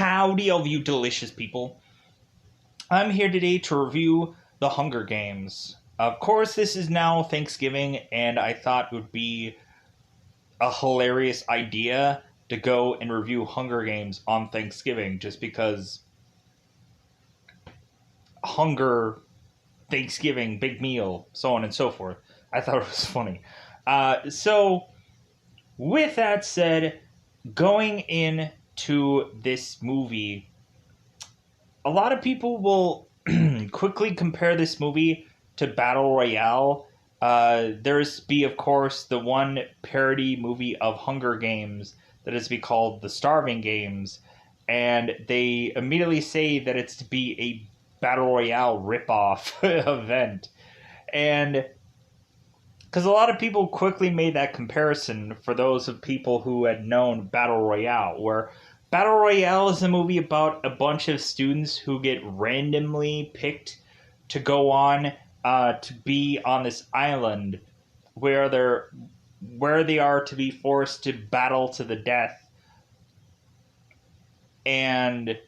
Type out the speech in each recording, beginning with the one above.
Howdy, all of you delicious people. I'm here today to review The Hunger Games. Of course, this is now Thanksgiving, and I thought it would be a hilarious idea to go and review Hunger Games on Thanksgiving, just because hunger, Thanksgiving, big meal, so on and so forth. I thought it was funny. So, with that said, going into this movie, a lot of people will quickly compare this movie to Battle Royale. There's of course, the one parody movie of Hunger Games that is to be called The Starving Games, and they immediately say that it's to be a Battle Royale ripoff event. And because a lot of people quickly made that comparison for those of people who had known Battle Royale, where Battle Royale is a movie about a bunch of students who get randomly picked to go on to be on this island where they are to be forced to battle to the death. And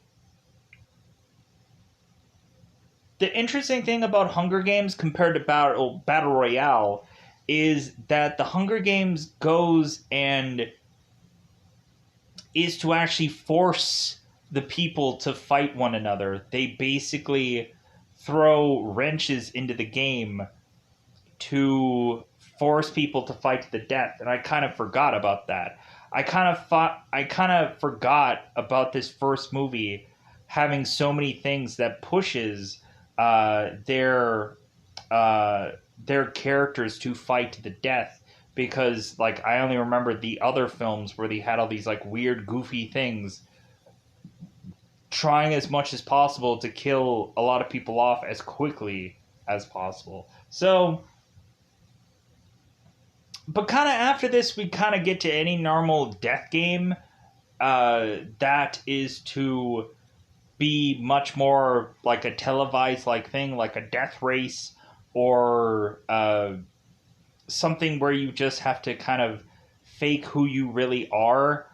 the interesting thing about Hunger Games compared to Battle Royale is that the Hunger Games goes and is to actually force the people to fight one another. They basically throw wrenches into the game to force people to fight to the death, and I kind of forgot about that. I kind of forgot about this first movie having so many things that pushes their characters to fight to the death, because like I only remember the other films where they had all these like weird goofy things trying as much as possible to kill a lot of people off as quickly as possible. So, but kind of after this, we kind of get to any normal death game that is to be much more like a televised like thing, like a death race, or something where you just have to kind of fake who you really are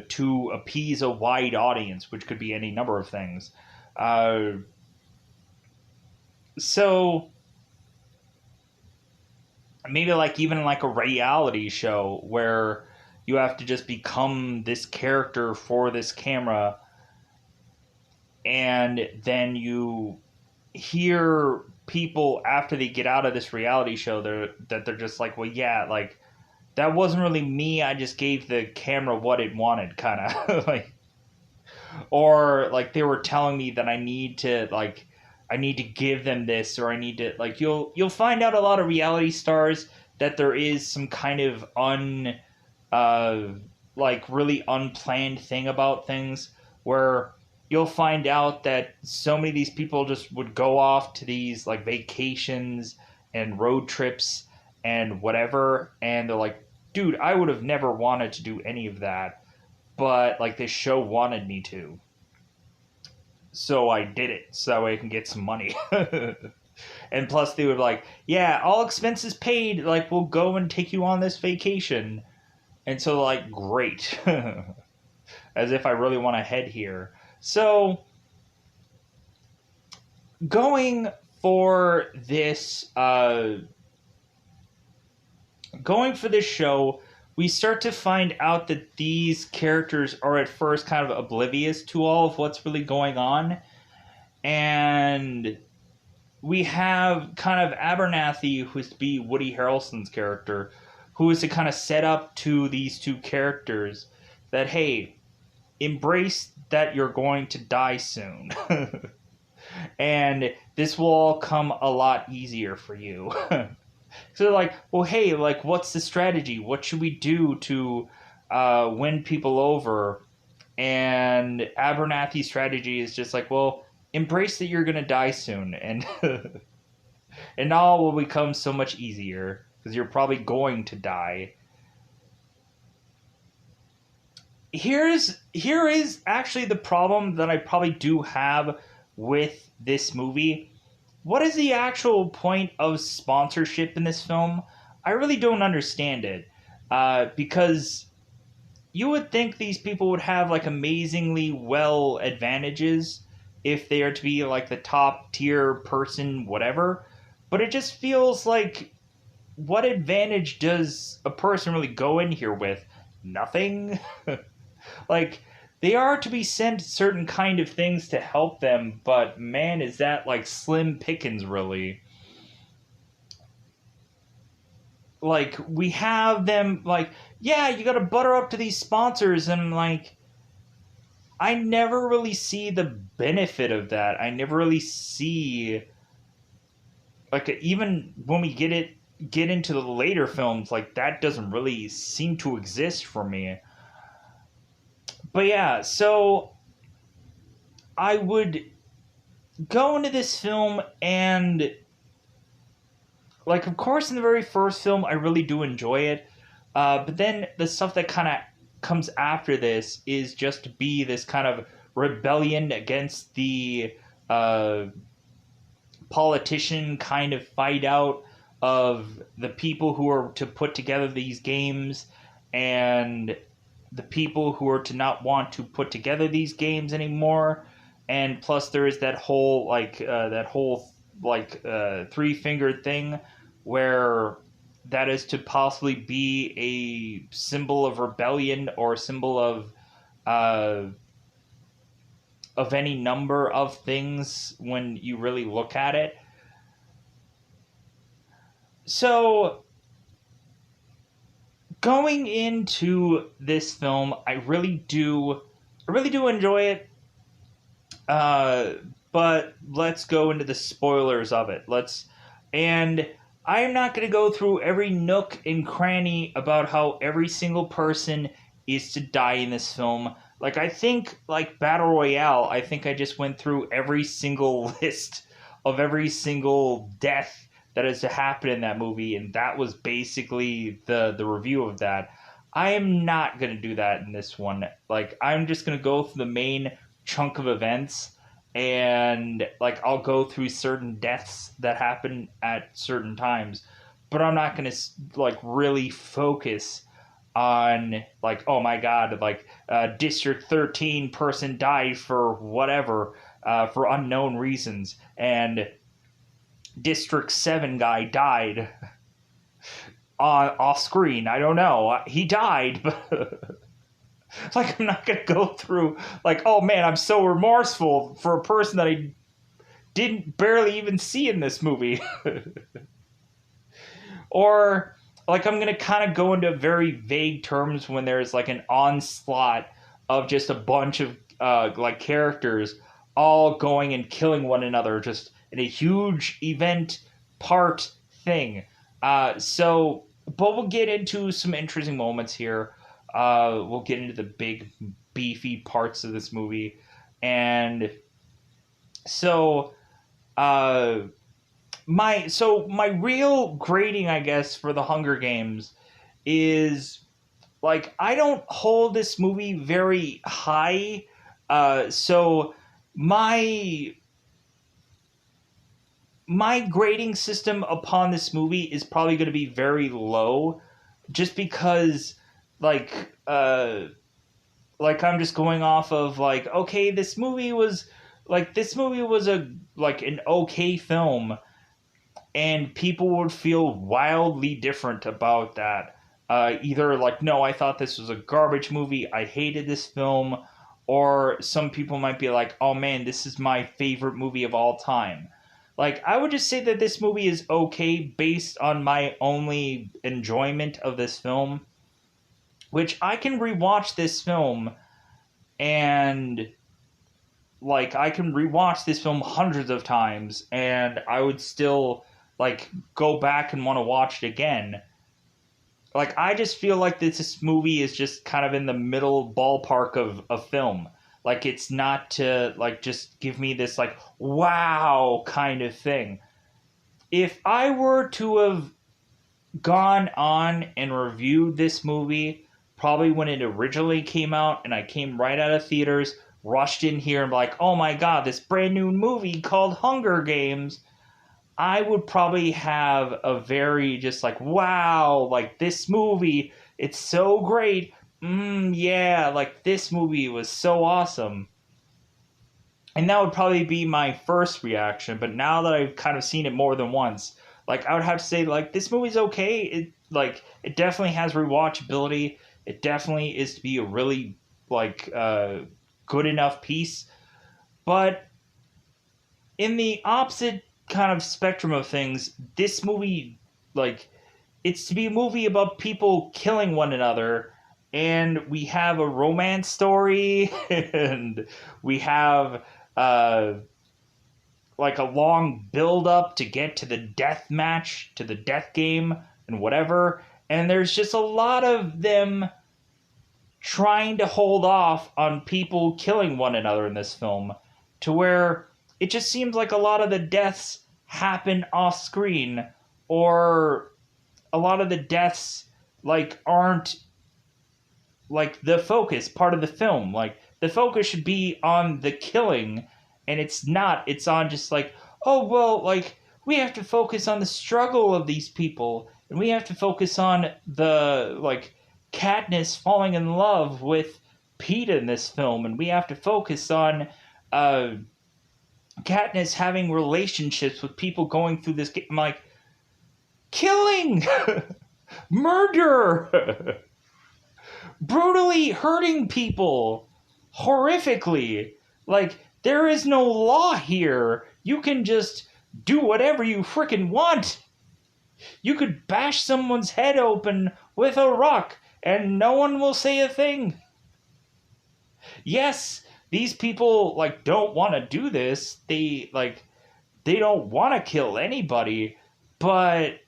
to appease a wide audience, which could be any number of things. So maybe like even like a reality show where you have to just become this character for this camera, and then you hear people after they get out of this reality show they're just like, well, yeah, like that wasn't really me, I just gave the camera what it wanted, kind of like, or like they were telling me that I need to give them this, or I need to, like, you'll find out a lot of reality stars that there is some kind of like really unplanned thing about things, where you'll find out that so many of these people just would go off to these like vacations and road trips and whatever, and they're like, dude, I would have never wanted to do any of that, but like this show wanted me to, so I did it so that way I can get some money. And plus they would like, yeah, all expenses paid, like we'll go and take you on this vacation. And so like, great. As if I really want to head here. So, going for this show, we start to find out that these characters are at first kind of oblivious to all of what's really going on. And we have kind of Abernathy, who's to be Woody Harrelson's character, who is to kind of set up to these two characters that, hey, embrace that you're going to die soon. And this will all come a lot easier for you. So they're like, well, hey, like, what's the strategy? What should we do to win people over? And Abernathy's strategy is just like, well, embrace that you're going to die soon. And and all will become so much easier because you're probably going to die. Here is actually the problem that I probably do have with this movie. What is the actual point of sponsorship in this film? I really don't understand it. Because you would think these people would have like amazingly well advantages if they are to be like the top tier person, whatever. But it just feels like, what advantage does a person really go in here with? Nothing. Like, they are to be sent certain kind of things to help them, but man, is that like slim pickings, really. Like, we have them, like, yeah, you gotta butter up to these sponsors, and like, I never really see the benefit of that. I never really see, like, even when we get into the later films, like, that doesn't really seem to exist for me. But yeah, so I would go into this film, and like, of course, in the very first film, I really do enjoy it. But then the stuff that kind of comes after this is just to be this kind of rebellion against the uh, politician kind of fight out of the people who are to put together these games, and the people who are to not want to put together these games anymore. And plus, there is that whole three fingered thing where that is to possibly be a symbol of rebellion or a symbol uh, of any number of things when you really look at it. So going into this film, I really do enjoy it. Uh, but let's go into the spoilers of it. And I'm not going to go through every nook and cranny about how every single person is to die in this film. Like, I think, like Battle Royale, I think I just went through every single list of every single death that is to happen in that movie, and that was basically the review of that. I am not going to do that in this one. Like, I'm just going to go through the main chunk of events, and like, I'll go through certain deaths that happen at certain times, but I'm not going to like really focus on like, oh my god, like District 13 person died for whatever, for unknown reasons, and District 7 guy died on off screen. I don't know. He died, but like, I'm not gonna go through like, oh man, I'm so remorseful for a person that I didn't barely even see in this movie. Or like, I'm gonna kind of go into very vague terms when there's like an onslaught of just a bunch of like characters all going and killing one another just in a huge event part thing. So, but we'll get into some interesting moments here. We'll get into the big beefy parts of this movie, and so uh, my real grading, I guess, for the Hunger Games is like, I don't hold this movie very high. So my my grading system upon this movie is probably going to be very low, just because like like, I'm just going off of like, okay, this movie was a like an okay film, and people would feel wildly different about that. Either like, no, I thought this was a garbage movie, I hated this film, or some people might be like, oh man, this is my favorite movie of all time. Like, I would just say that this movie is okay based on my only enjoyment of this film, which I can rewatch this film, and like, I can rewatch this film hundreds of times and I would still like go back and want to watch it again. Like, I just feel like this movie is just kind of in the middle ballpark of film. Like, it's not to like just give me this like wow kind of thing. If I were to have gone on and reviewed this movie probably when it originally came out, and I came right out of theaters, rushed in here and like, oh my god, this brand new movie called Hunger Games, I would probably have a very just like, wow, like, this movie, it's so great. yeah, like this movie was so awesome. And that would probably be my first reaction, but now that I've kind of seen it more than once, like I would have to say like this movie's okay. It definitely has rewatchability. It definitely is to be a really good enough piece. But in the opposite kind of spectrum of things, this movie like it's to be a movie about people killing one another, and we have a romance story and we have uh like a long build up to get to the death match, to the death game and whatever, and there's just a lot of them trying to hold off on people killing one another in this film, to where it just seems like a lot of the deaths happen off screen, or a lot of the deaths aren't like the focus part of the film. Like the focus should be on the killing, and it's not. It's on just like, oh well, like we have to focus on the struggle of these people, and we have to focus on the Katniss falling in love with Pete in this film, and we have to focus on uh Katniss having relationships with people going through this game. I'm like, killing, murder, brutally hurting people horrifically. Like, there is no law here. You can just do whatever you frickin' want. You could bash someone's head open with a rock and no one will say a thing. Yes, these people don't want to do this. They don't want to kill anybody, but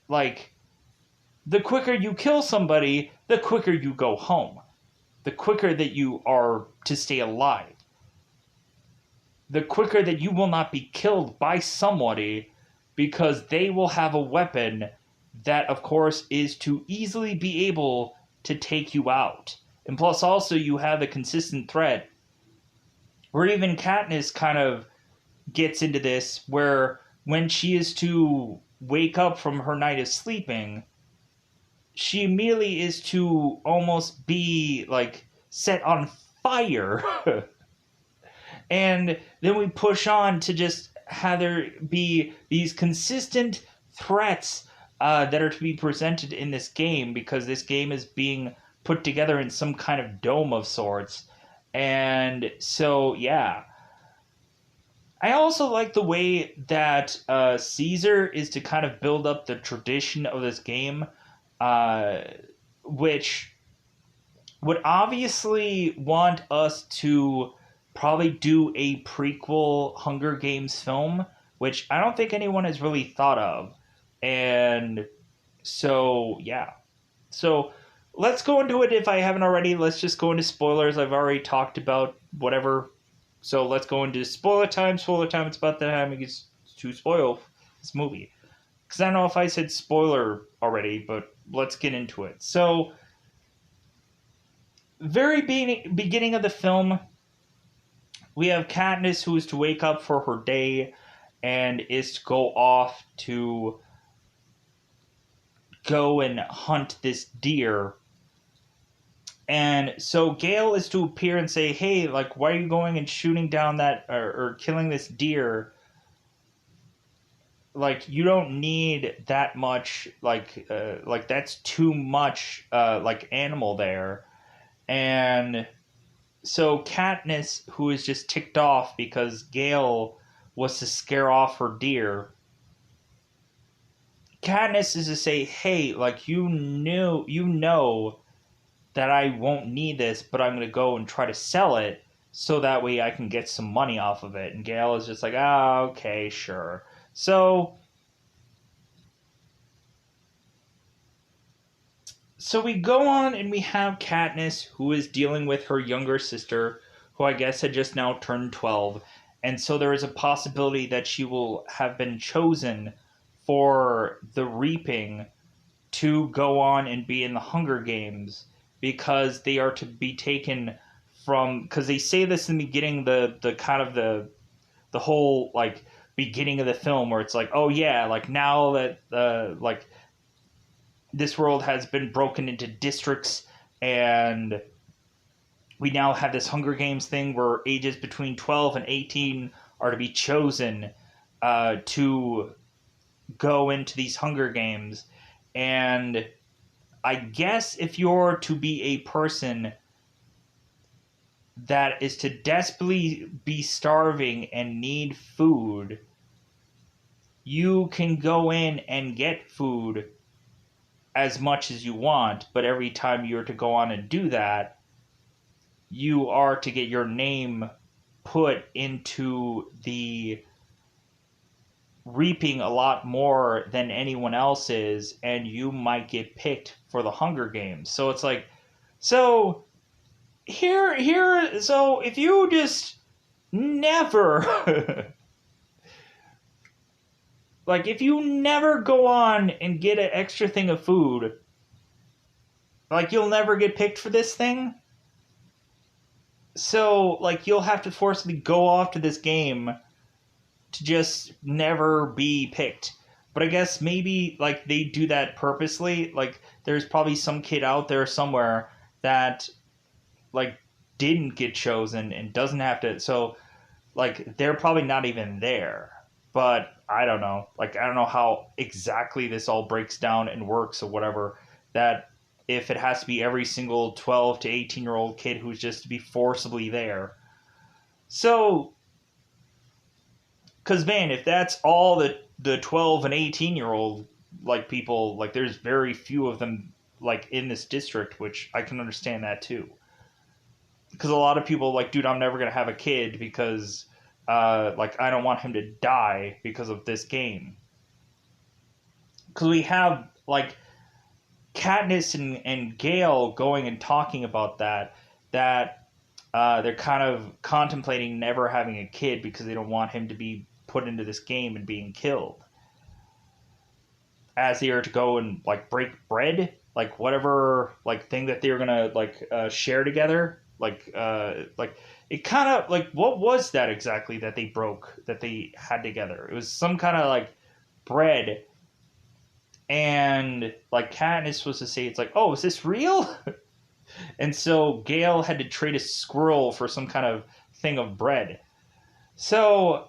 the quicker you kill somebody, the quicker you go home. The quicker that you are to stay alive. The quicker that you will not be killed by somebody, because they will have a weapon that, of course, is to easily be able to take you out. And plus, also, you have a consistent threat where even Katniss kind of gets into this, where when she is to wake up from her night of sleeping, she immediately is to almost be set on fire. And then we push on to just have there be these consistent threats that are to be presented in this game, because this game is being put together in some kind of dome of sorts. And so, yeah. I also like the way that Caesar is to kind of build up the tradition of this game, uh, which would obviously want us to probably do a prequel Hunger Games film, which I don't think anyone has really thought of. And so, yeah. So let's go into it if I haven't already. Let's just go into spoilers. I've already talked about whatever. So let's go into spoiler time. Spoiler time. It's about the time it gets to spoil this movie. Because I don't know if I said spoiler already, but let's get into it. So, very beginning of the film, we have Katniss, who is to wake up for her day and is to go off to go and hunt this deer. And so Gale is to appear and say, hey, why are you going and shooting down that, or killing this deer? You don't need that much, that's too much, animal there. And so Katniss, who is just ticked off because Gale was to scare off her deer, Katniss is to say, hey, you know that I won't need this, but I'm going to go and try to sell it so that way I can get some money off of it. And Gale is just like, okay, sure. So we go on and we have Katniss, who is dealing with her younger sister, who I guess had just now turned 12. And so there is a possibility that she will have been chosen for the Reaping to go on and be in the Hunger Games, because they are to be taken from, because they say this in the beginning, the kind of the whole beginning of the film, where it's oh yeah, now that this world has been broken into districts, and we now have this Hunger Games thing where ages between 12 and 18 are to be chosen to go into these Hunger Games. And I guess if you're to be a person that is to desperately be starving and need food, you can go in and get food as much as you want, but every time you're to go on and do that, you are to get your name put into the reaping a lot more than anyone else is, and you might get picked for the Hunger Games. So it's like, so so if you just never like, if you never go on and get an extra thing of food, like, you'll never get picked for this thing. So, like, you'll have to forcibly go off to this game to just never be picked. But I guess maybe, like, they do that purposely. Like, there's probably some kid out there somewhere that, like, didn't get chosen and doesn't have to. So, like, they're probably not even there. But I don't know. Like, I don't know how exactly this all breaks down and works or whatever. That if it has to be every single 12 to 18-year-old kid who's just to be forcibly there. So, because, man, if that's all the 12 and 18-year-old, like, people, like, there's very few of them, like, in this district, which I can understand that, too. Because a lot of people, like, dude, I'm never going to have a kid because, like, I don't want him to die because of this game. Because we have, like, Katniss and Gale going and talking about that they're kind of contemplating never having a kid because they don't want him to be put into this game and being killed. As they are to go and, like, break bread, like, whatever, like, thing that they were gonna, like, share together, like, it kind of, like, what was that exactly that they broke, that they had together? It was some kind of, like, bread. And, like, Katniss was to say, it's like, oh, is this real? And so Gale had to trade a squirrel for some kind of thing of bread. So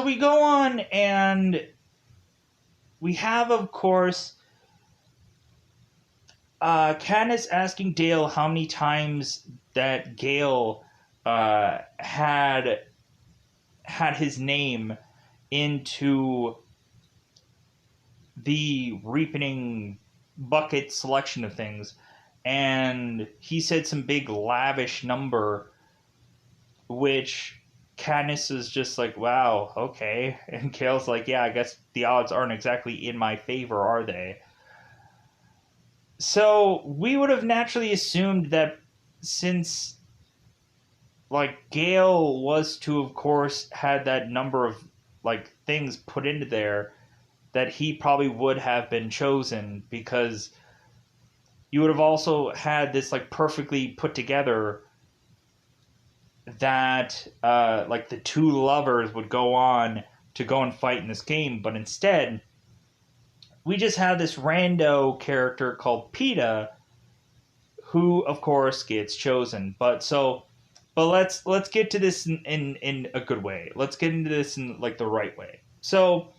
we go on, and we have, of course, Katniss asking Dale how many times that Gale had his name into the reaping bucket selection of things, and he said some big lavish number, which Katniss is just like, wow, okay. And Gale's like, yeah, I guess the odds aren't exactly in my favor, are they? So we would have naturally assumed that since, like, Gale was to, of course, had that number of, like, things put into there, that he probably would have been chosen, because you would have also had this, like, perfectly put together that, like, the two lovers would go on to go and fight in this game, but instead, we just have this rando character called Peeta, who, of course, gets chosen. But let's get to this in a good way. Let's get into this in, like, the right way. So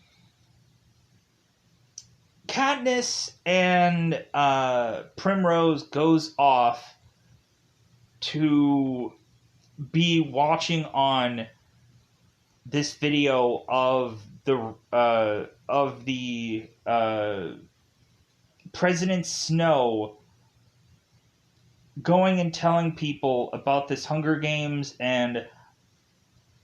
Katniss and Primrose goes off to be watching on this video of the President Snow going and telling people about this Hunger Games. And,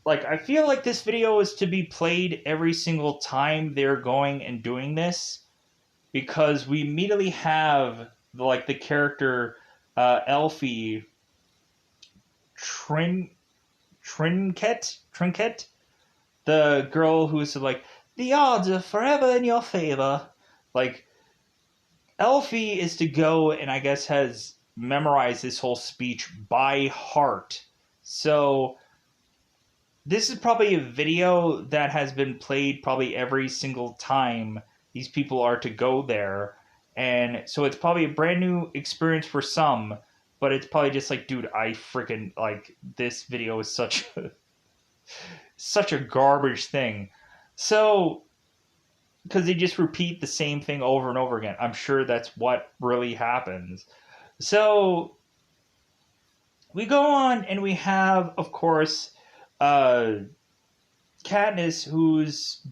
like, I feel like this video is to be played every single time they're going and doing this, because we immediately have the character Elfie Trinket, the girl who's like, the odds are forever in your favor. Like, Elfie is to go and I guess has memorized this whole speech by heart. So this is probably a video that has been played probably every single time these people are to go there. And so it's probably a brand new experience for some, but it's probably just like, dude, I freaking like this video is such a garbage thing. So because they just repeat the same thing over and over again. I'm sure that's what really happens. So we go on and we have, of course, uh, Katniss, who's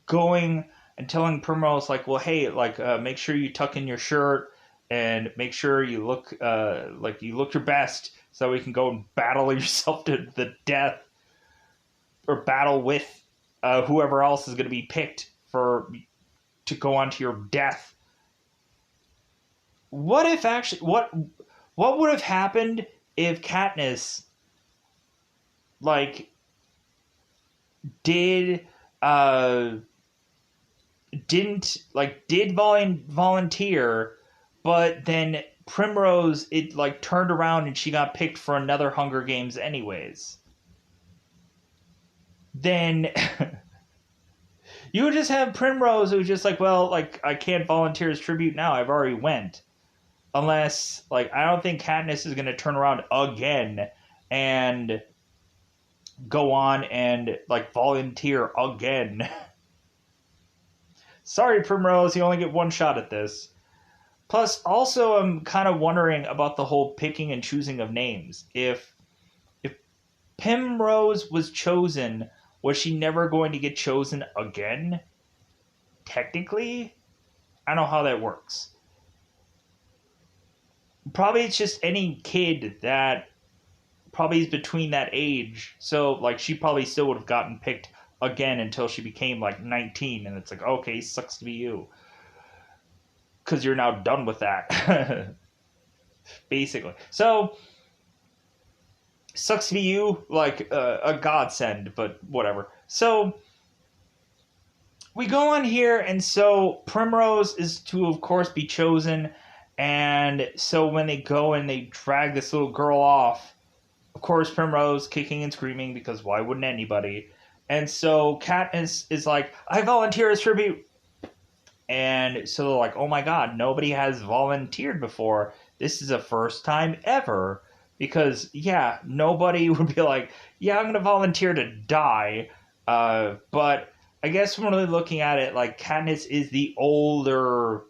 going and telling Primrose, like, well, hey, like, make sure you tuck in your shirt and make sure you look like you look your best so we can go and battle yourself to the death or battle with whoever else is going to be picked for to go on to your death. What if actually what would have happened if Katniss like did did volunteer, but then Primrose it like turned around and she got picked for another Hunger Games anyways? Then you would just have Primrose who's just like, well, like I can't volunteer as tribute now. I've already went. Unless like I don't think Katniss is gonna turn around again and go on and like volunteer again. Sorry, Primrose, you only get one shot at this. Plus, also, I'm kind of wondering about the whole picking and choosing of names. If Primrose was chosen, was she never going to get chosen again? Technically, I don't know how that works. Probably it's just any kid that probably is between that age. So, like, she probably still would have gotten picked again until she became, like, 19. And it's like, okay, sucks to be you. Because you're now done with that. Basically. So, sucks to be you, like, a godsend, but whatever. So, we go on here, and so Primrose is to, of course, be chosen. And so when they go and they drag this little girl off, of course, Primrose kicking and screaming because why wouldn't anybody? And so Katniss is like, I volunteer as tribute. And so they're like, oh my god, nobody has volunteered before. This is a first time ever. Because, yeah, nobody would be like, yeah, I'm going to volunteer to die. But I guess when really looking at it, like, Katniss is the older,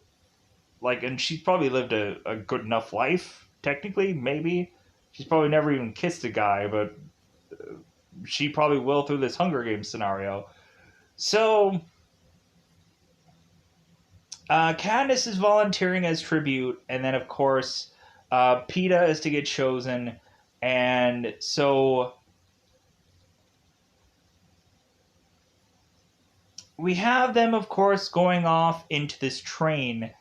like, and she's probably lived a good enough life, technically, maybe. She's probably never even kissed a guy, but she probably will through this Hunger Games scenario. So, Candace is volunteering as tribute, and then, of course, Peeta is to get chosen, and so we have them, of course, going off into this train,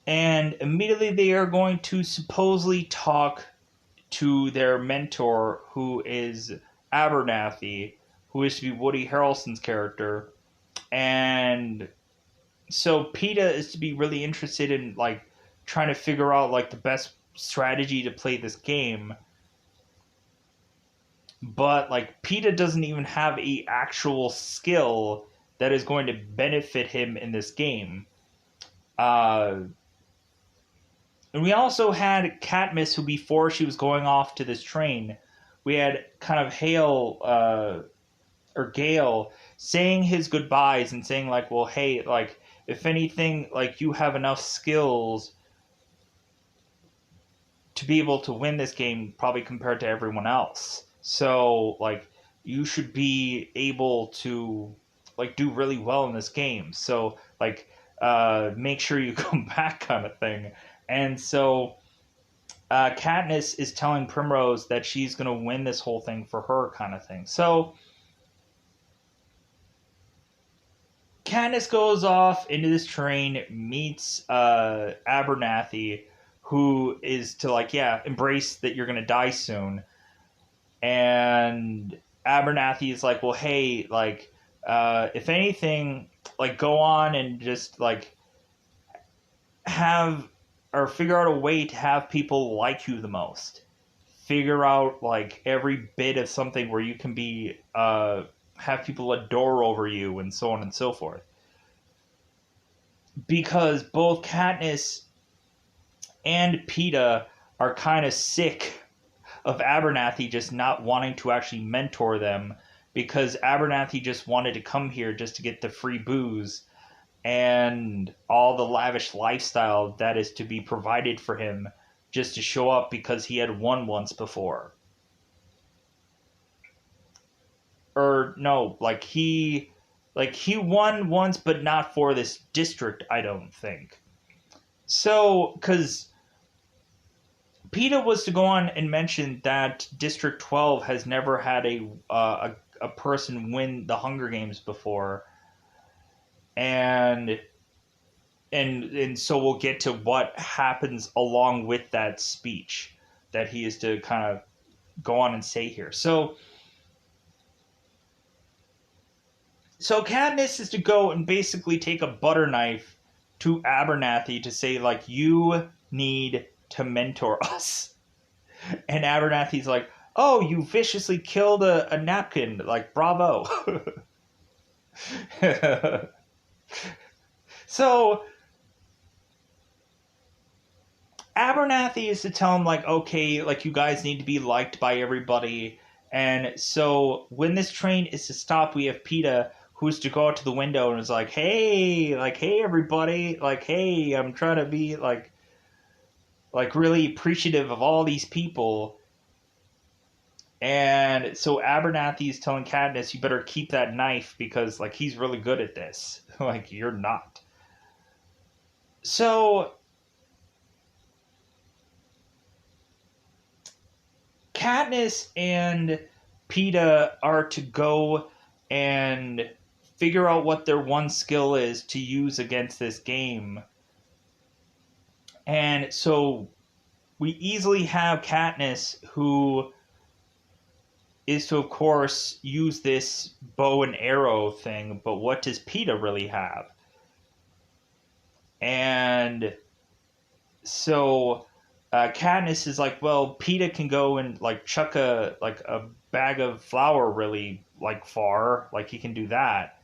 and immediately they are going to supposedly talk to their mentor, who is Abernathy, who is to be Woody Harrelson's character. And so Peeta is to be really interested in like trying to figure out like the best strategy to play this game. But like Peeta doesn't even have a actual skill that is going to benefit him in this game. And we also had Katniss, who before she was going off to this train, we had kind of or Gale saying his goodbyes and saying like, well, hey, like if anything, like you have enough skills to be able to win this game, probably compared to everyone else. So like you should be able to like do really well in this game. So like make sure you come back, kind of thing. And so Katniss is telling Primrose that she's going to win this whole thing for her, kind of thing. So Katniss goes off into this train, meets Abernathy, who is to like, yeah, embrace that you're going to die soon. And Abernathy is like, well, hey, like, if anything, like, go on and just like have or figure out a way to have people like you the most. Figure out like every bit of something where you can be have people adore over you and so on and so forth. because both Katniss and Peeta are kind of sick of Abernathy just not wanting to actually mentor them, because Abernathy just wanted to come here just to get the free booze and all the lavish lifestyle that is to be provided for him just to show up because he had won once before. Or no, he won once but not for this district, I don't think. So cuz Peeta was to go on and mention that District 12 has never had a person win the Hunger Games before, and so we'll get to what happens along with that speech that he is to kind of go on and say here. So Katniss is to go and basically take a butter knife to Abernathy to say, like, you need to mentor us. And Abernathy's like, oh, you viciously killed a napkin. Like, bravo. So Abernathy is to tell him, like, okay, like, you guys need to be liked by everybody. And so when this train is to stop, we have Peeta, who's to go out to the window and is like, hey, everybody, like, hey, I'm trying to be, like really appreciative of all these people. And so Abernathy is telling Katniss, you better keep that knife because, like, he's really good at this. Like, you're not. So Katniss and Peeta are to go and figure out what their one skill is to use against this game. And so we easily have Katniss, who is to, of course, use this bow and arrow thing, but what does Peeta really have? And so Katniss is like, well, Peeta can go and, like, chuck a bag of flour really, like, far, like he can do that.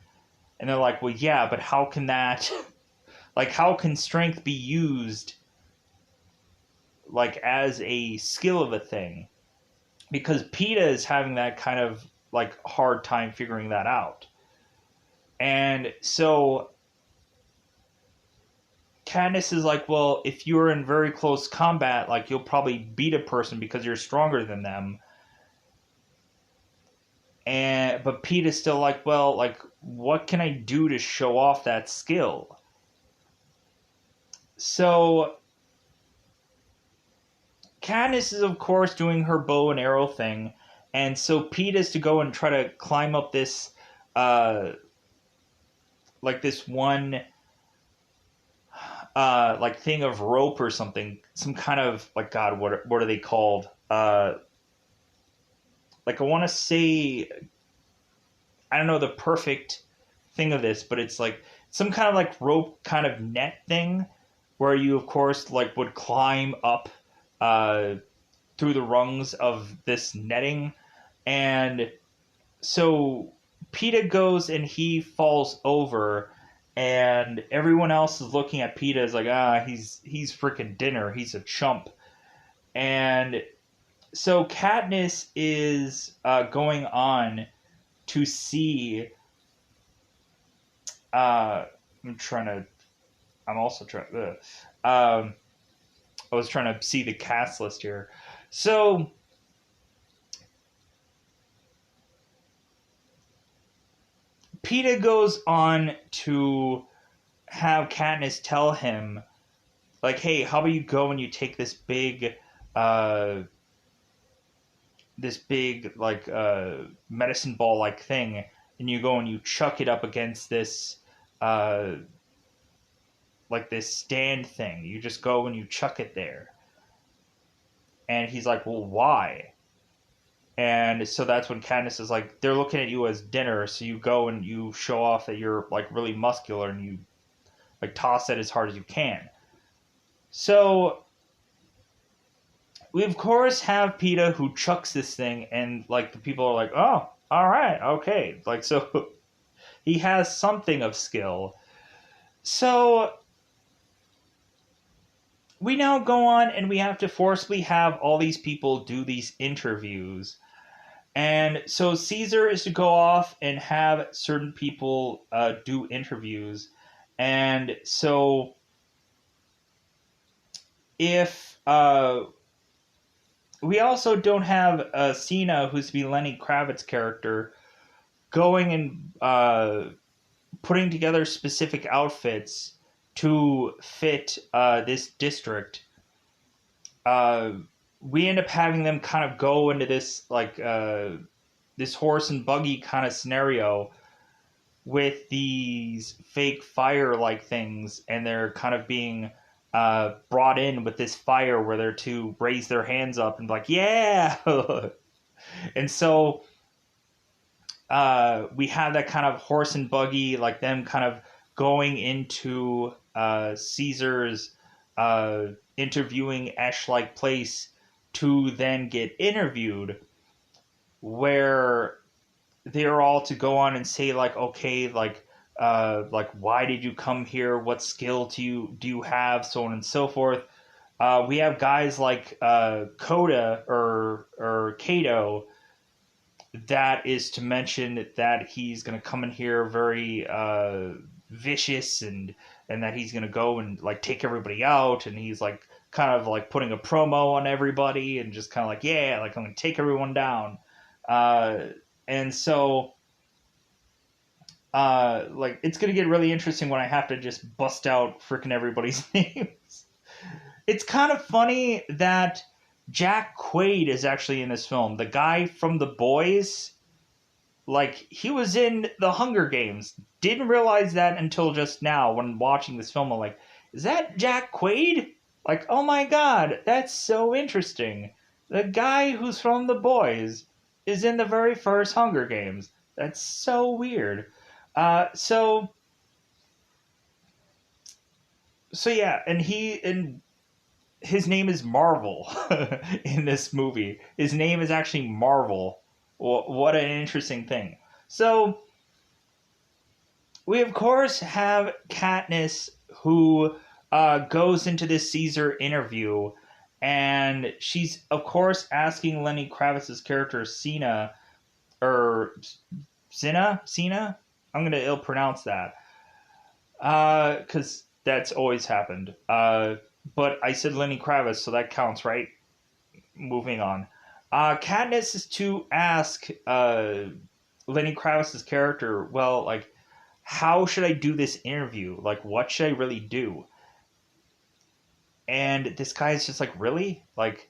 And they're like, well, yeah, but how can that, like, how can strength be used, like, as a skill of a thing? Because Peeta is having that kind of, like, hard time figuring that out. And so Katniss is like, well, if you're in very close combat, like, you'll probably beat a person because you're stronger than them. And but Peeta's still like, well, like, what can I do to show off that skill? So Katniss is, of course, doing her bow and arrow thing, and so Peeta's to go and try to climb up this, like, this one, like, thing of rope or something, some kind of, like, God, what are they called? Like, I want to say, I don't know the perfect thing of this, but it's like some kind of, like, rope kind of net thing where you, of course, like, would climb up uh, through the rungs of this netting. And so Peeta goes and he falls over, and everyone else is looking at Peeta as like, he's freaking dinner. He's a chump. And so Katniss is going on to see. I'm trying to. I'm also trying. I was trying to see the cast list here. So Peeta goes on to have Katniss tell him, like, hey, how about you go and you take uh, this big, like, medicine ball like thing, and you go and you chuck it up against this, uh, like, this stand thing. You just go and you chuck it there. And he's like, well, why? And so that's when Katniss is like, they're looking at you as dinner, so you go and you show off that you're, like, really muscular, and you, like, toss it as hard as you can. So we, of course, have Peeta who chucks this thing, and, like, the people are like, oh, all right, okay. Like, so he has something of skill. So we now go on and we have to forcibly have all these people do these interviews. And so Caesar is to go off and have certain people do interviews. And so if we also don't have Cena, who's to be Lenny Kravitz's character, going and putting together specific outfits to fit this district. We end up having them kind of go into this this horse and buggy kind of scenario with these fake fire like things, and they're kind of being brought in with this fire where they're to raise their hands up and be like, yeah. And so we have that kind of horse and buggy, like them kind of going into Caesar's interviewing Esh-like place to then get interviewed, where they're all to go on and say like, okay, like why did you come here? What skill do you have? So on and so forth. We have guys like Coda or Kato. That is to mention that he's going to come in here very vicious and that he's going to go and like take everybody out, and he's like kind of like putting a promo on everybody and just kind of like, yeah, like I'm going to take everyone down. And so like it's going to get really interesting when I have to just bust out freaking everybody's names. It's kind of funny that Jack Quaid is actually in this film. The guy from The Boys, like, he was in The Hunger Games. Didn't realize that until just now when watching this film. I'm like, is that Jack Quaid? Like, oh my god, that's so interesting. The guy who's from The Boys is in the very first Hunger Games. That's so weird. So yeah, and his name is Marvel in this movie. His name is actually Marvel. What an interesting thing. So we of course have Katniss, who goes into this Caesar interview, and she's of course asking Lenny Kravitz's character Cena, or Cena. I'm gonna ill pronounce that because that's always happened. But I said Lenny Kravitz, so that counts, right? Moving on. Katniss is to ask Lenny Kravitz's character, well, like, how should I do this interview? Like, what should I really do? And this guy is just like, really? Like,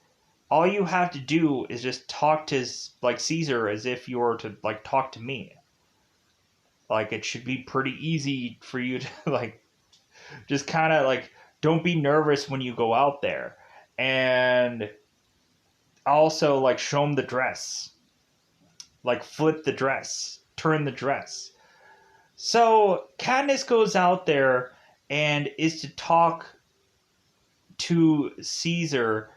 all you have to do is just talk to, like, Caesar as if you were to, like, talk to me. Like, it should be pretty easy for you to, like, just kind of, like, don't be nervous when you go out there. And also, like, show him the dress. Like, flip the dress. Turn the dress. So, Katniss goes out there and is to talk to Caesar.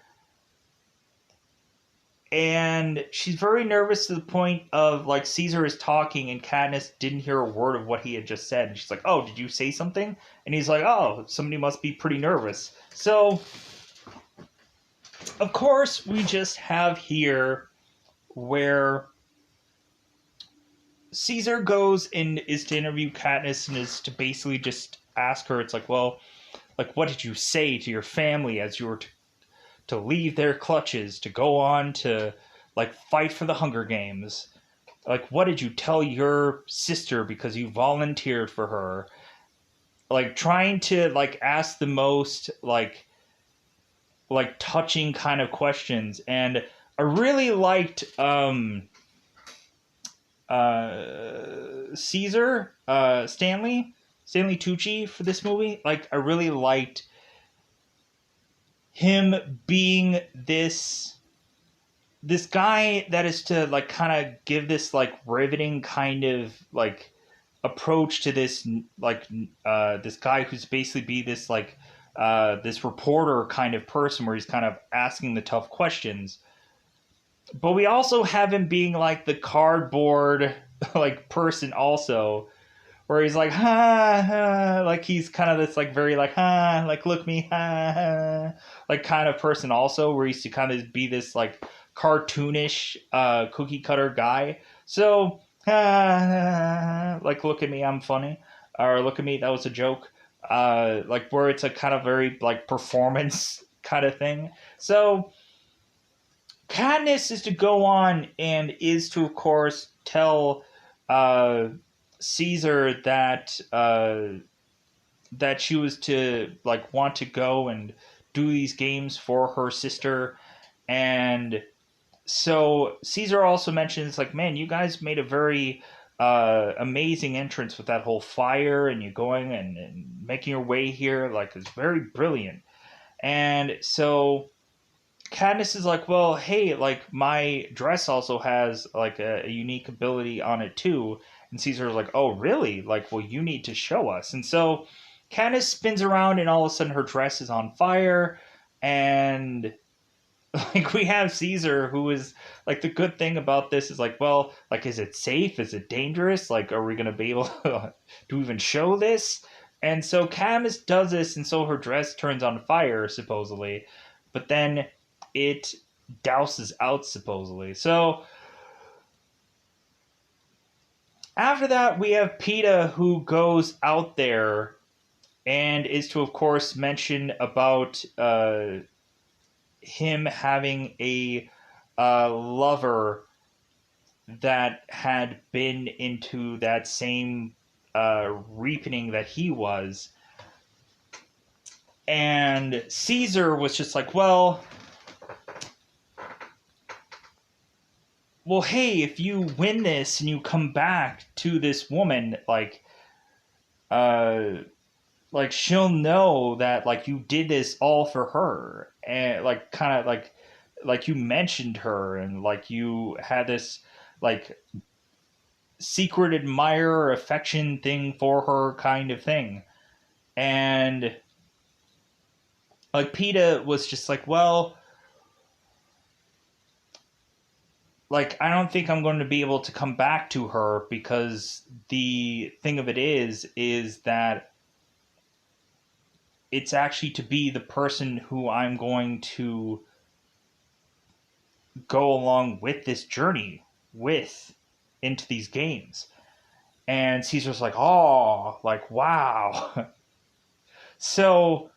And she's very nervous to the point of, like, Caesar is talking and Katniss didn't hear a word of what he had just said. And she's like, oh, did you say something? And he's like, oh, somebody must be pretty nervous. So, of course, we just have here where Caesar goes and is to interview Katniss and is to basically just ask her, it's like, well, like, what did you say to your family as you were to leave their clutches, to go on to, like, fight for the Hunger Games? Like, what did you tell your sister because you volunteered for her? Like, trying to, like, ask the most, like touching kind of questions. And I really liked Caesar, Stanley Tucci for this movie. Like, I really liked him being this guy that is to, like, kind of give this, like, riveting kind of, like, approach to this, like, this guy who's basically be this, like, this reporter kind of person where he's kind of asking the tough questions. But we also have him being, like, the cardboard, like, person also, where he's like, ha, ha, like he's kind of this like very like, ha, like look me, ha, ha, like kind of person also, where he used to kind of be this like cartoonish cookie cutter guy. So, ha, ha, like look at me, I'm funny, or look at me, that was a joke. Like where it's a kind of very like performance kind of thing. So Katniss is to go on and is to, of course, tell uh, Caesar that she was to like want to go and do these games for her sister, and so Caesar also mentions like, man, you guys made a very amazing entrance with that whole fire, and you going and making your way here, like it's very brilliant, and so Katniss is like, well, hey, like my dress also has like a unique ability on it too. And Caesar's like, oh, really? Like, well, you need to show us. And so Katniss spins around, and all of a sudden her dress is on fire. And like we have Caesar, who is like, the good thing about this is like, well, like, is it safe? Is it dangerous? Like, are we gonna be able to even show this? And so Katniss does this, and so her dress turns on fire supposedly, but then it douses out supposedly. So after that, we have Peeta, who goes out there and is to, of course, mention about him having a lover that had been into that same reasoning that he was. And Caesar was just like, well, hey, if you win this and you come back to this woman, uh, like she'll know that like you did this all for her, and like kind of like you mentioned her, and like you had this like secret admirer affection thing for her kind of thing, and like Peeta was just like, well, like I don't think I'm going to be able to come back to her, because the thing of it is that it's actually to be the person who I'm going to go along with this journey with into these games. And Caesar's like, oh, like wow. So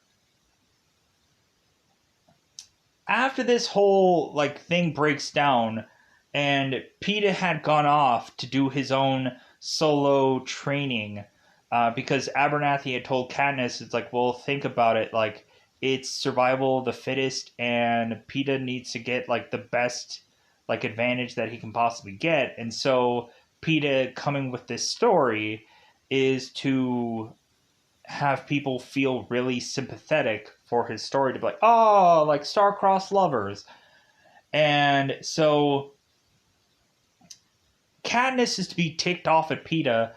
after this whole like thing breaks down, and Peeta had gone off to do his own solo training, because Abernathy had told Katniss, it's like, well, think about it, like it's survival of the fittest, and Peeta needs to get like the best like advantage that he can possibly get, and so Peeta coming with this story is to have people feel really sympathetic for his story, to be like, oh, like star-crossed lovers. And so Katniss is to be ticked off at Peeta,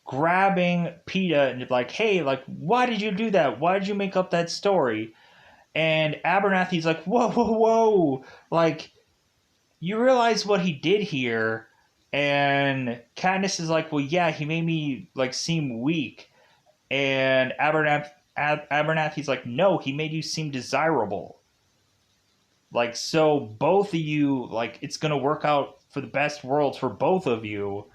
grabbing Peeta and be like, hey, like, why did you do that? Why did you make up that story? And Abernathy's like, whoa, whoa, whoa. Like, you realize what he did here? And Katniss is like, well, yeah, he made me, like, seem weak. And Abernathy's like, no, he made you seem desirable. Like, so both of you, like, it's going to work out for the best worlds for both of you,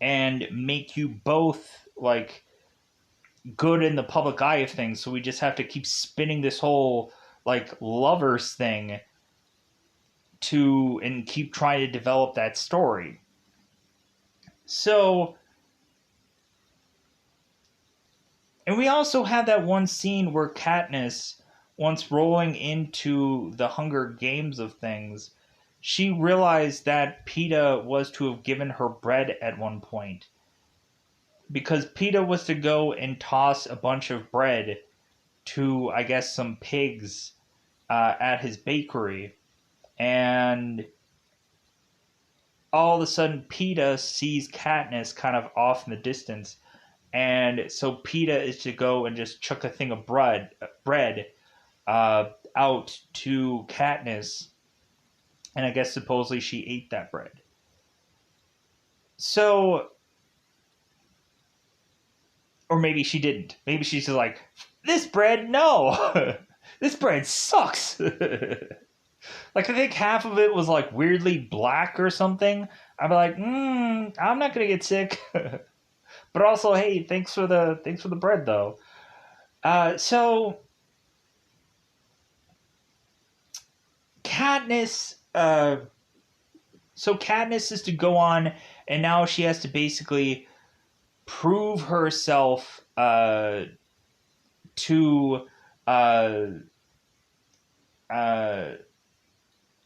and make you both, like, good in the public eye of things. So we just have to keep spinning this whole, like, lovers thing and keep trying to develop that story. So, and we also had that one scene where Katniss, once rolling into the Hunger Games of things, she realized that Peeta was to have given her bread at one point. Because Peeta was to go and toss a bunch of bread to, I guess, some pigs at his bakery. And all of a sudden, Peeta sees Katniss kind of off in the distance. And so Peeta is to go and just chuck a thing of bread out to Katniss, and I guess supposedly she ate that bread. So or maybe she didn't. Maybe she's just like, this bread, no, this bread sucks. Like, I think half of it was like weirdly black or something. I'd be like, I'm not gonna get sick. But also, hey, thanks for the bread though. So Katniss, Katniss is to go on, and now she has to basically prove herself to uh, uh,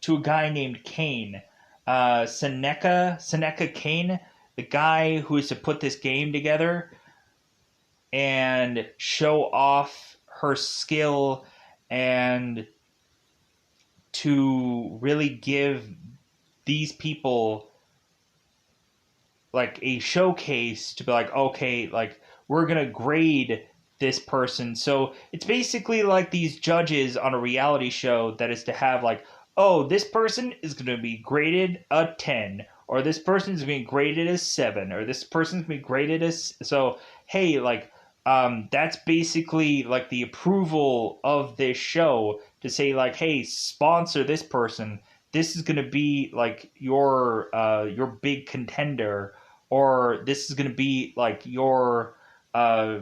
to a guy named Kane, Seneca Kane, the guy who is to put this game together and show off her skill and to really give these people like a showcase to be like, okay, like we're gonna grade this person. So it's basically like these judges on a reality show that is to have like, oh, this person is gonna be graded a 10, or this person is being graded as 7, or this person's gonna be graded as, so hey, like that's basically like the approval of this show to say like, hey, sponsor this person. This is gonna be like your big contender, or this is gonna be like your uh,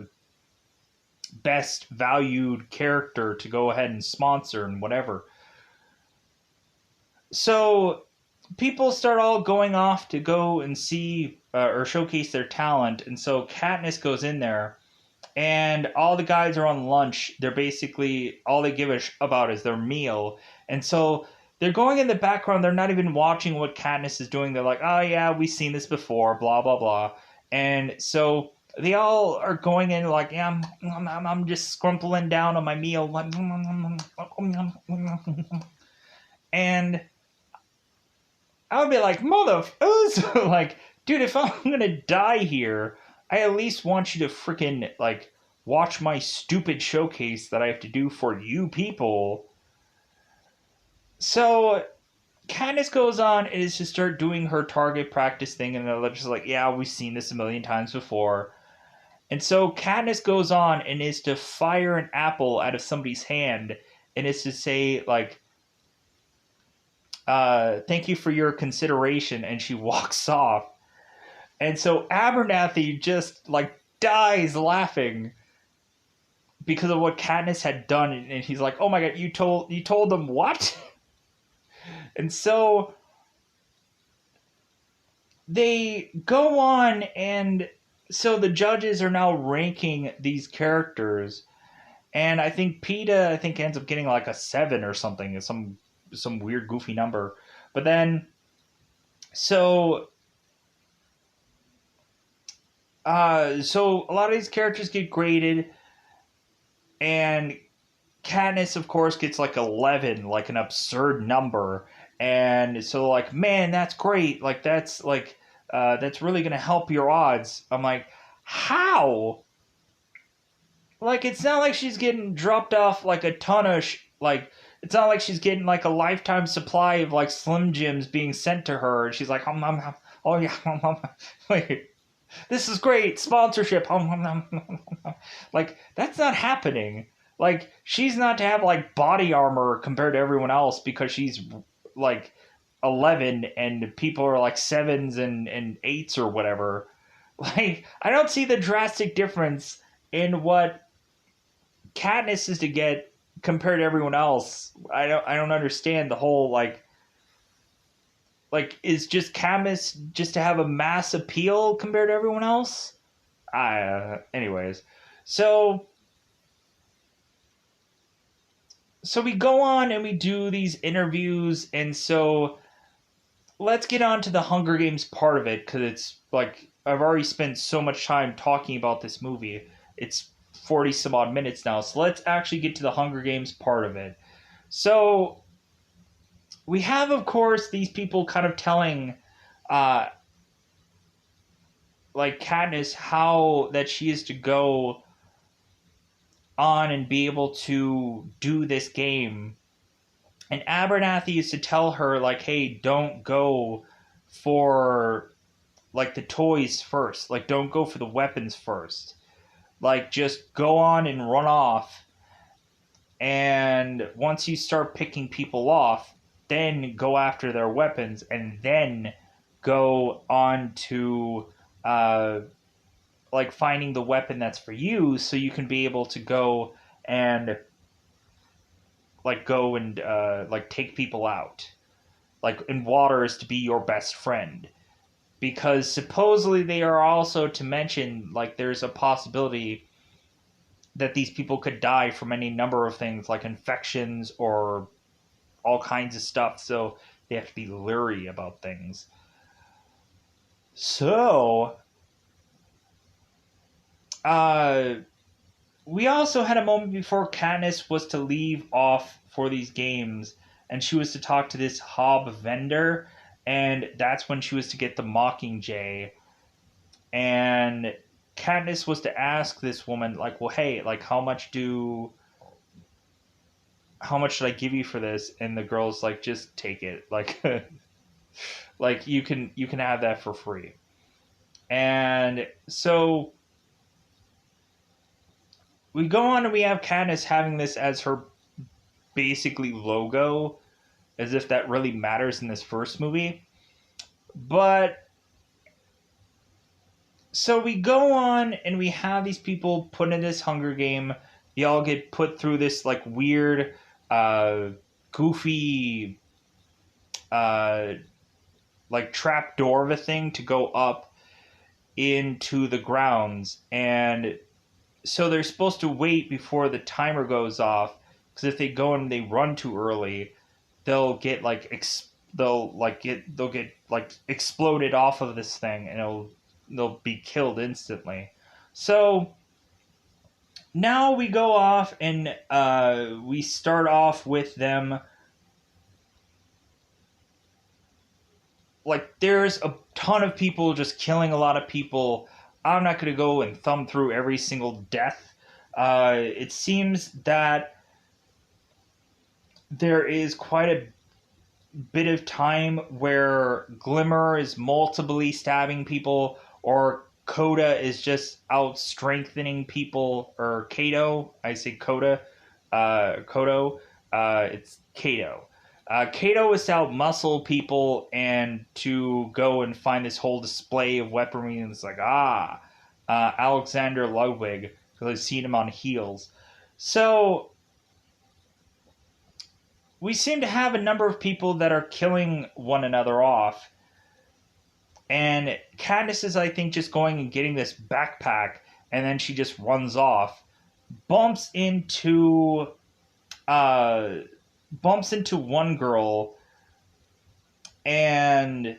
best valued character to go ahead and sponsor and whatever. So people start all going off to go and see or showcase their talent, and so Katniss goes in there, and all the guys are on lunch. They're basically all they give a about is their meal, and so they're going in the background. They're not even watching what Katniss is doing. They're like, oh yeah, we've seen this before, blah blah blah, and so they all are going in like, yeah, I'm just scrumpling down on my meal, and I would be like, like, dude, if I'm gonna die here, I at least want you to freaking like watch my stupid showcase that I have to do for you people. So Candace goes on and is to start doing her target practice thing, and they're just like, yeah, we've seen this a million times before. And so Katniss goes on and is to fire an apple out of somebody's hand, and is to say like, thank you for your consideration, and she walks off. And so Abernathy just like dies laughing because of what Katniss had done, and he's like, oh my god, you told them what? And so they go on, and so the judges are now ranking these characters, and I think Peeta ends up getting like a 7 or something, some weird goofy number. But then so so a lot of these characters get graded, and Katniss, of course, gets like 11, like an absurd number. And so, like, man, that's great. Like, that's really gonna help your odds. I'm like, how? Like, it's not like she's getting dropped off like a ton of like. It's not like she's getting like a lifetime supply of like Slim Jims being sent to her, and she's like, oh yeah, wait, this is great sponsorship. Like, that's not happening. Like, she's not to have like body armor compared to everyone else because she's like 11 and people are like 7s and 8s or whatever. Like, I don't see the drastic difference in what Katniss is to get compared to everyone else. I don't understand the whole is just Katniss just to have a mass appeal compared to everyone else? Anyways, so we go on and we do these interviews, and so let's get on to the Hunger Games part of it, because it's like I've already spent so much time talking about this movie. It's 40 some odd minutes now, so let's actually get to the Hunger Games part of it. So we have, of course, these people kind of telling like Katniss how that she is to go on and be able to do this game. And Abernathy is to tell her like, hey, don't go for like the toys first. Like, don't go for the weapons first. Like, just go on and run off. And once you start picking people off, then go after their weapons and then go on to uh, like finding the weapon that's for you so you can be able to go and like take people out. Like, and water is to be your best friend, because supposedly they are also to mention like there's a possibility that these people could die from any number of things like infections or all kinds of stuff, so they have to be leery about things. So uh we also had a moment before Katniss was to leave off for these games, and she was to talk to this Hob vendor, and that's when she was to get the Mockingjay. And Katniss was to ask this woman, like, well, hey, like, how much should I give you for this? And the girl's like, just take it, like, like you can have that for free. And so we go on and we have Katniss having this as her basically logo, as if that really matters in this first movie. But so we go on and we have these people put in this Hunger Game. They all get put through this like weird, goofy, uh, like trap door of a thing to go up into the grounds. And so they're supposed to wait before the timer goes off, because if they go and they run too early, they'll get like they'll get like exploded off of this thing, and they'll be killed instantly. So now we go off and we start off with them. Like, there's a ton of people just killing a lot of people. I'm not going to go and thumb through every single death. It seems that there is quite a bit of time where Glimmer is multiply stabbing people, or Coda is just out strengthening people, or Kato. I say Coda. Kodo. It's Kato. Kato is to out muscle people and to go and find this whole display of weaponry, and it's like, Alexander Ludwig, because I've seen him on heels. So we seem to have a number of people that are killing one another off. And Katniss is, I think, just going and getting this backpack, and then she just runs off, bumps into one girl, and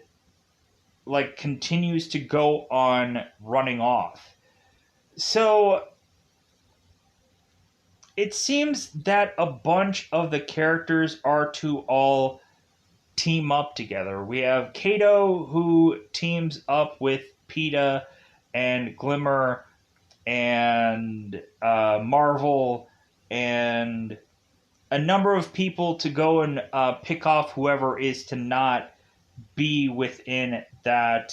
like continues to go on running off. So it seems that a bunch of the characters are to all team up together. We have Kato, who teams up with Peeta and Glimmer and Marvel and a number of people to go and pick off whoever is to not be within that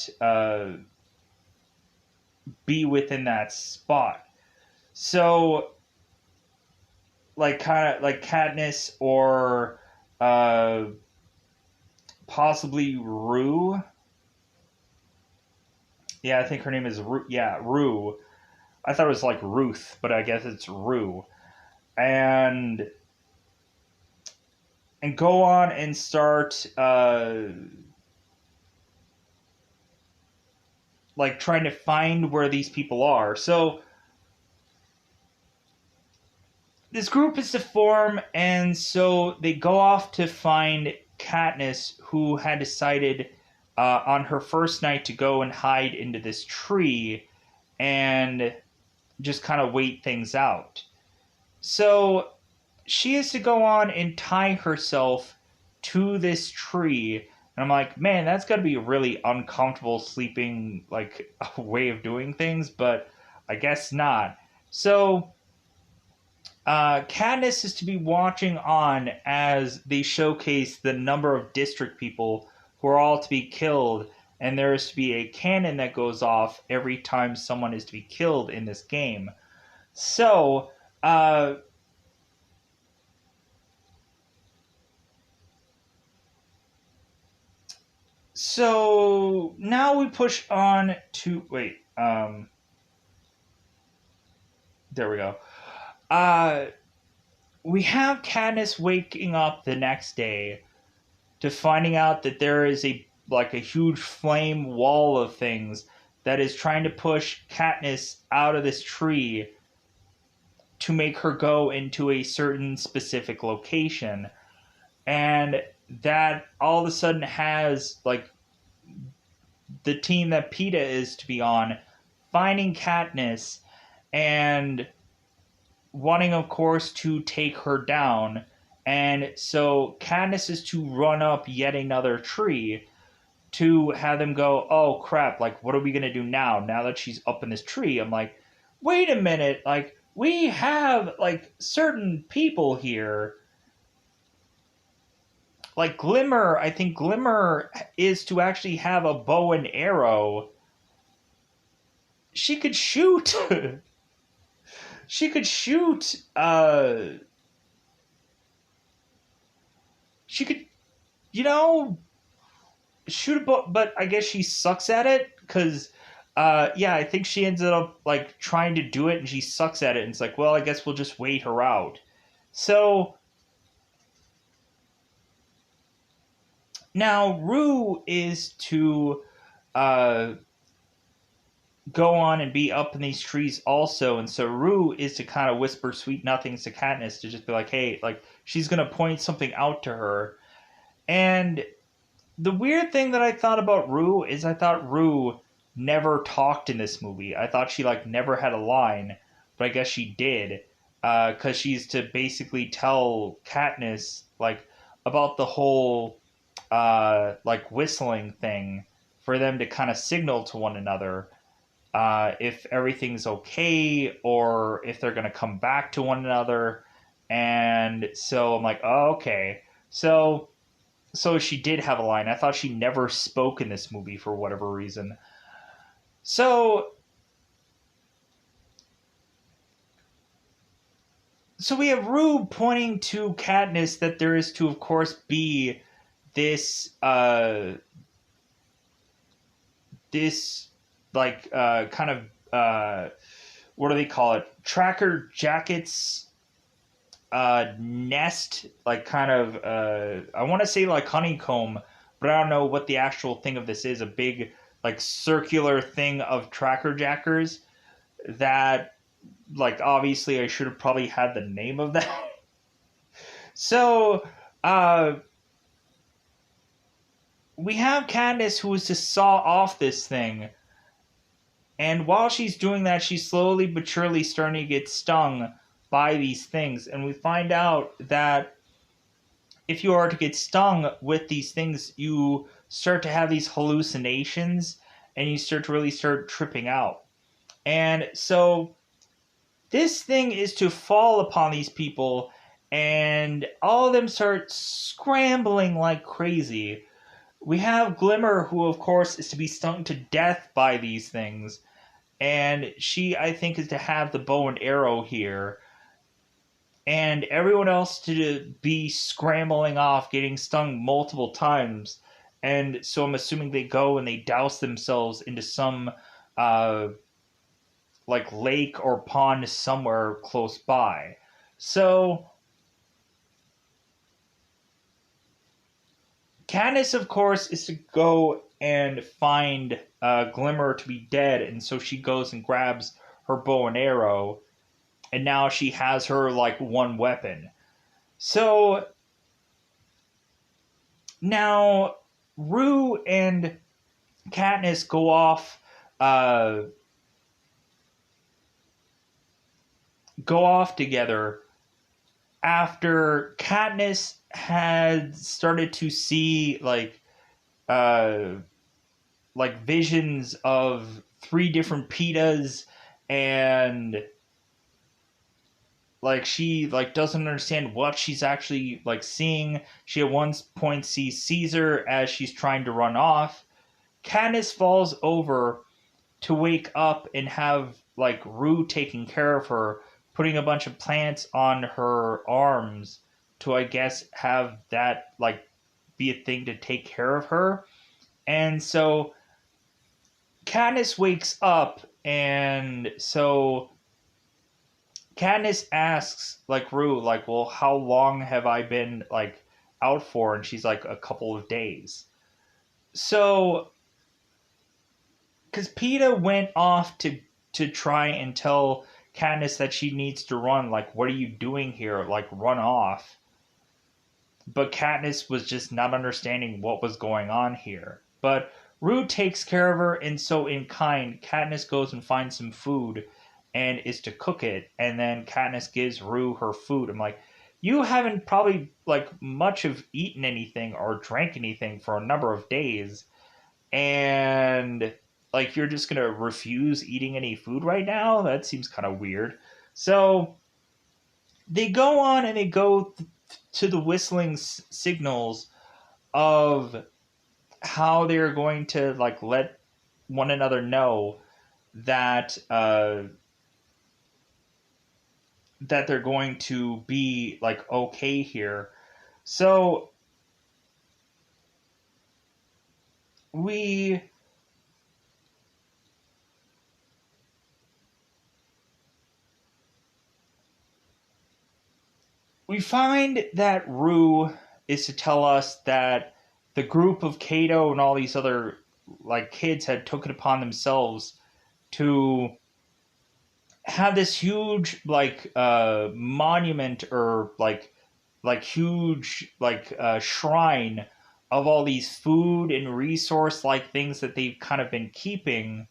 spot. So, like, kind of like Katniss or possibly Rue. Yeah, I think her name is Rue. Yeah, Rue. I thought it was like Ruth, but I guess it's Rue. And go on and start like trying to find where these people are. So this group is to form, and so they go off to find Katniss, who had decided on her first night to go and hide into this tree and just kind of wait things out. So she is to go on and tie herself to this tree. And I'm like, man, that's got to be a really uncomfortable sleeping like way of doing things, but I guess not. So Katniss is to be watching on as they showcase the number of district people who are all to be killed, and there is to be a cannon that goes off every time someone is to be killed in this game. So, uh, so now we push on to wait. There we go. Uh, we have Katniss waking up the next day to finding out that there is a huge flame wall of things that is trying to push Katniss out of this tree to make her go into a certain specific location. And that all of a sudden has like the team that Peeta is to be on finding Katniss and wanting, of course, to take her down. And so Katniss is to run up yet another tree to have them go, oh crap, like, what are we going to do now that she's up in this tree? I'm like, wait a minute, like, we have, like, certain people here. Like, Glimmer, I think Glimmer is to actually have a bow and arrow. She could shoot. She could shoot. She could, you know, shoot a bow, but I guess she sucks at it because, yeah, I think she ended up like trying to do it and she sucks at it. And it's like, well, I guess we'll just wait her out. So now Rue is to uh, go on and be up in these trees also, and so Rue is to kind of whisper sweet nothings to Katniss to just be like, hey, like she's gonna point something out to her. And the weird thing that I thought about Rue is I thought Rue never talked in this movie. I thought she like never had a line, but I guess she did, because she's to basically tell Katniss like about the whole like whistling thing for them to kind of signal to one another if everything's okay or if they're going to come back to one another. And so I'm like, oh, okay. So she did have a line. I thought she never spoke in this movie for whatever reason. So we have Rue pointing to Katniss that there is to, of course, be this this like kind of what do they call it? Tracker jackets nest, like kind of I want to say like honeycomb, but I don't know what the actual thing of this is. A big like circular thing of tracker jackers that like obviously I should have probably had the name of that. So we have Candace who is to saw off this thing. And while she's doing that, she's slowly but surely starting to get stung by these things. And we find out that if you are to get stung with these things, you start to have these hallucinations and you start to really start tripping out. And so this thing is to fall upon these people, and all of them start scrambling like crazy. We have Glimmer, who, of course, is to be stung to death by these things. And she, I think, is to have the bow and arrow here. And everyone else to be scrambling off, getting stung multiple times. And so I'm assuming they go and they douse themselves into some like lake or pond somewhere close by. So Katniss, of course, is to go and find Glimmer to be dead, and so she goes and grabs her bow and arrow, and now she has her like one weapon. So now Rue and Katniss go off together after Katniss had started to see like visions of 3 different Peetas, and like she like doesn't understand what she's actually like seeing. She at one point sees Caesar as she's trying to run off. Katniss falls over to wake up and have like Rue taking care of her, putting a bunch of plants on her arms to, I guess, have that like be a thing to take care of her. And so Katniss wakes up, and so Katniss asks like Rue, like, well, how long have I been like out for? And she's like, a couple of days. So because Peeta went off to try and tell Katniss that she needs to run, like, what are you doing here? Like, run off. But Katniss was just not understanding what was going on here. But Rue takes care of her, and so in kind, Katniss goes and finds some food and is to cook it, and then Katniss gives Rue her food. I'm like, you haven't probably like much of eaten anything or drank anything for a number of days, and like you're just gonna refuse eating any food right now? That seems kind of weird. So they go on and they go to the whistling signals of how they're going to like let one another know that that they're going to be like okay here. So we we find that Rue is to tell us that the group of Kato and all these other like kids had took it upon themselves to have this huge like monument or like huge like shrine of all these food and resource like things that they've kind of been keeping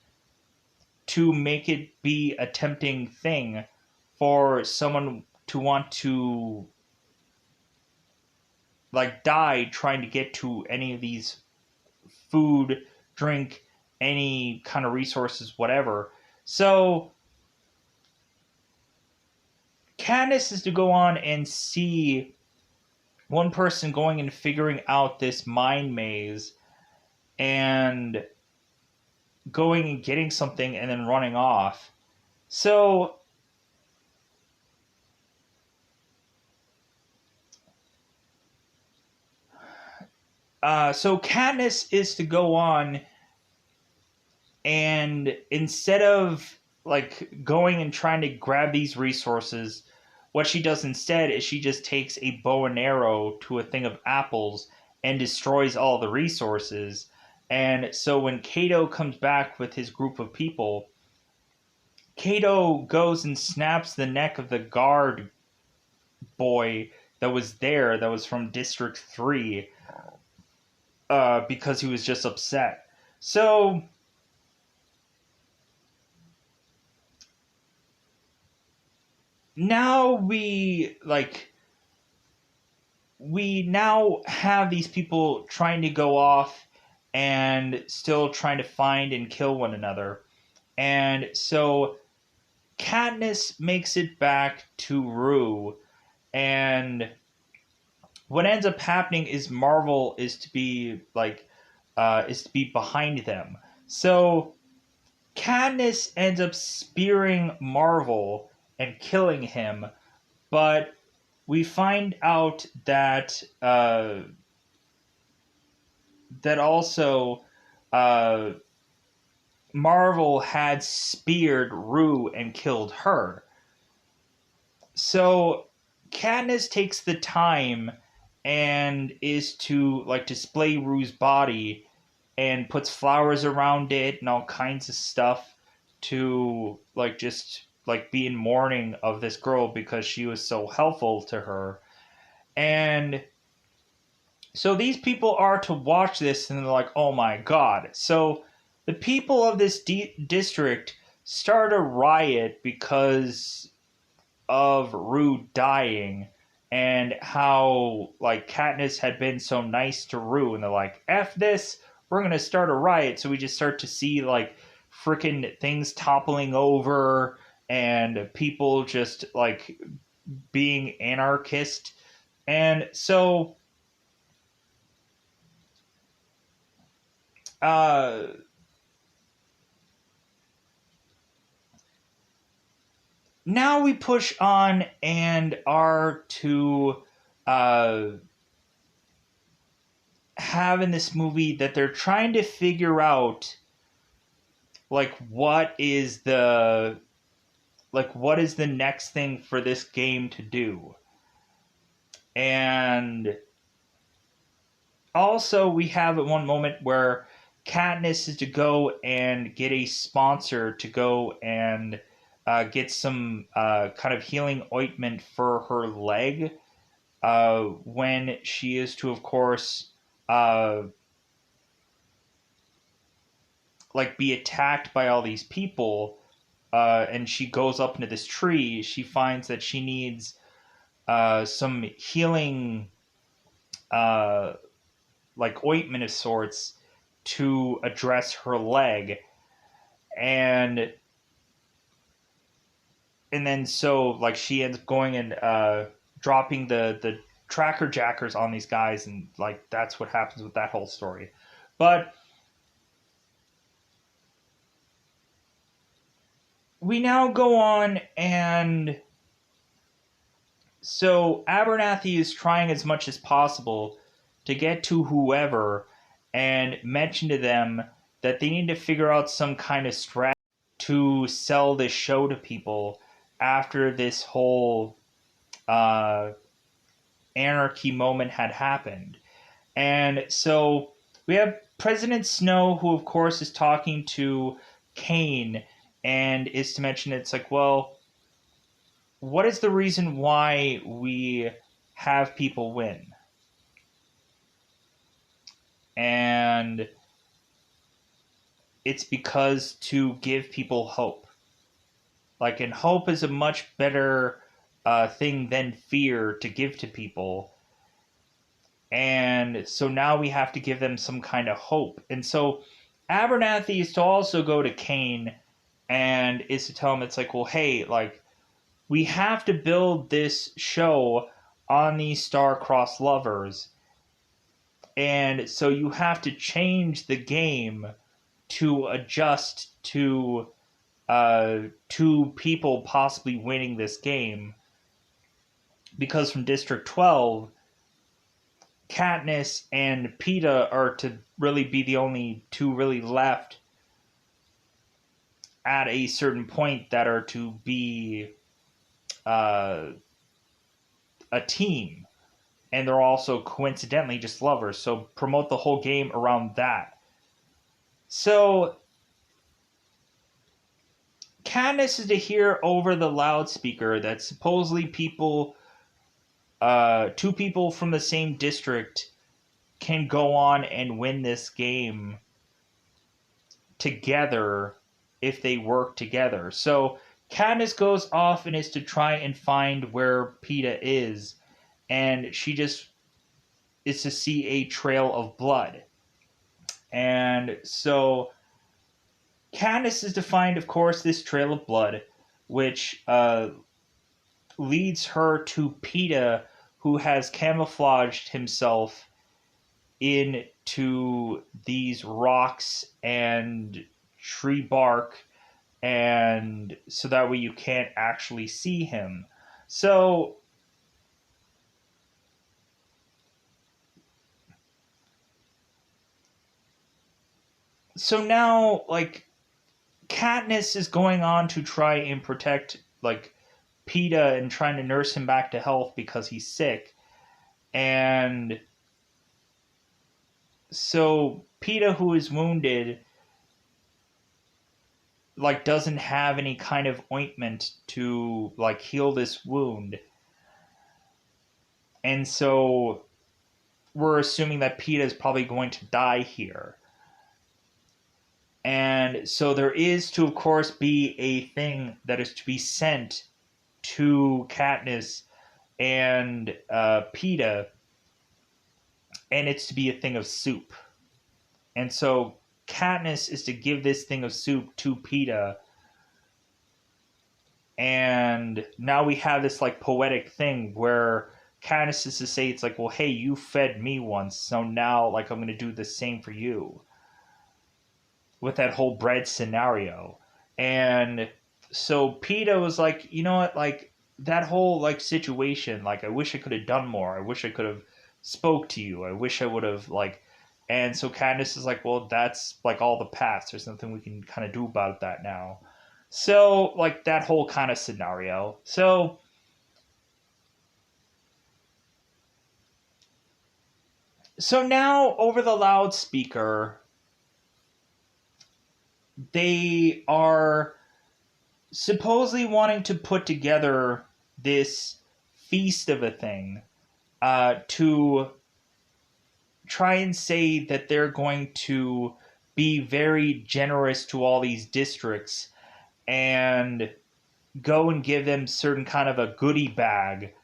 to make it be a tempting thing for someone to want to like die trying to get to any of these food, drink, any kind of resources, whatever. So Candace is to go on and see one person going and figuring out this mind maze and going and getting something and then running off. So so Katniss is to go on and instead of like going and trying to grab these resources, what she does instead is she just takes a bow and arrow to a thing of apples and destroys all the resources. And so when Cato comes back with his group of people, Cato goes and snaps the neck of the guard boy that was there, that was from District 3, because he was just upset. So now we now have these people trying to go off and still trying to find and kill one another. And so Katniss makes it back to Rue, and what ends up happening is Marvel is to be behind them. So Katniss ends up spearing Marvel and killing him, but we find out that that also uh, Marvel had speared Rue and killed her. So Katniss takes the time and is to like display Rue's body and puts flowers around it and all kinds of stuff to like just like be in mourning of this girl because she was so helpful to her. And so these people are to watch this and they're like, oh my god. So the people of this district start a riot because of Rue dying and how like Katniss had been so nice to Rue, and they're like, F this, we're gonna start a riot. So we just start to see like freaking things toppling over and people just like being anarchist. And so uh now we push on and are to have in this movie that they're trying to figure out like what is the next thing for this game to do. And also we have at one moment where Katniss is to go and get a sponsor to go and get some kind of healing ointment for her leg when she is to, of course, uh, like be attacked by all these people. And she goes up into this tree. She finds that she needs some healing, uh, like ointment of sorts, to address her leg, and then so like she ends up going and dropping the tracker jackers on these guys, and like that's what happens with that whole story. But we now go on, and so Abernathy is trying as much as possible to get to whoever and mention to them that they need to figure out some kind of strategy to sell this show to people after this whole uh, anarchy moment had happened. And so we have President Snow, who, of course, is talking to Kane and is to mention it's like, well, what is the reason why we have people win? And it's because to give people hope. Like, and hope is a much better thing than fear to give to people. And so now we have to give them some kind of hope. And so Abernathy is to also go to Kane and is to tell him it's like, well, hey, like, we have to build this show on these star-crossed lovers. And so you have to change the game to adjust to people possibly winning this game. Because from District 12, Katniss and Peeta are to really be the only two really left at a certain point that are to be uh, a team. And they're also coincidentally just lovers. So promote the whole game around that. So Katniss is to hear over the loudspeaker that supposedly two people from the same district can go on and win this game together if they work together. So Katniss goes off and is to try and find where Peeta is, and she just is to see a trail of blood. And so Katniss is to find, of course, this trail of blood, which leads her to Peeta, who has camouflaged himself into these rocks and tree bark, and so that way you can't actually see him. So now like Katniss is going on to try and protect like Peeta and trying to nurse him back to health because he's sick. And so Peeta, who is wounded, like doesn't have any kind of ointment to like heal this wound. And so we're assuming that Peeta is probably going to die here. And so there is to, of course, be a thing that is to be sent to Katniss and Peeta, and it's to be a thing of soup. And so Katniss is to give this thing of soup to Peeta, and now we have this like poetic thing where Katniss is to say it's like, well, hey, you fed me once, so now like I'm gonna do the same for you, with that whole bread scenario. And so PETA was like, you know what, like that whole like situation, like I wish I could have done more. I wish I could have spoke to you. I wish I would have like, and so Candace is like, well, that's like all the past. There's nothing we can kind of do about that now. So like that whole kind of scenario. So now over the loudspeaker, they are supposedly wanting to put together this feast of a thing to try and say that they're going to be very generous to all these districts and go and give them certain kind of a goodie bag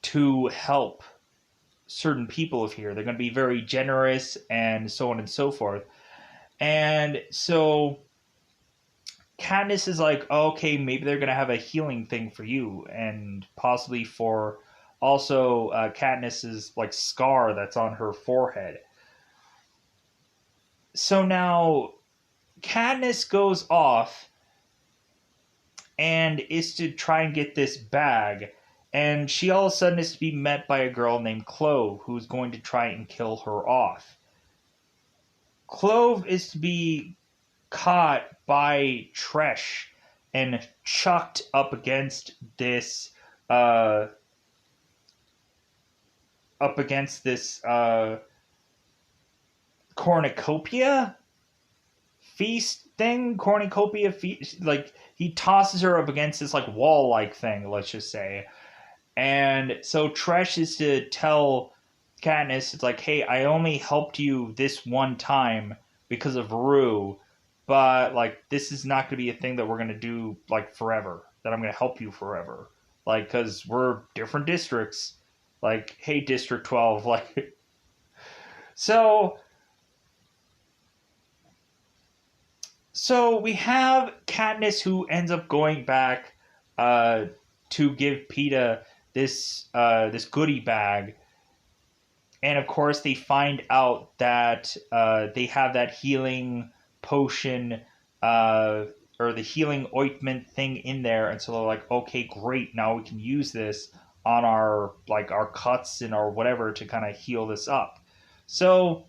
to help certain people of here. They're going to be very generous and so on and so forth. And so Katniss is like, oh, okay, maybe they're going to have a healing thing for you and possibly for also Katniss's like scar that's on her forehead. So now Katniss goes off and is to try and get this bag. And she all of a sudden is to be met by a girl named Clove who's going to try and kill her off. Clove is to be caught by Tresh and chucked up against this cornucopia feast thing. Cornucopia feast, like he tosses her up against this like wall like thing, let's just say. And so Tresh is to tell Katniss, it's like, hey, I only helped you this one time because of Rue, but like this is not going to be a thing that we're going to do like forever. That I'm going to help you forever, like because we're different districts. Like, hey, District 12, like. So we have Katniss who ends up going back to give PETA this goodie bag, and of course they find out that they have that healing potion or the healing ointment thing in there, and so they're like, okay, great, now we can use this on our cuts and our whatever to kind of heal this up. So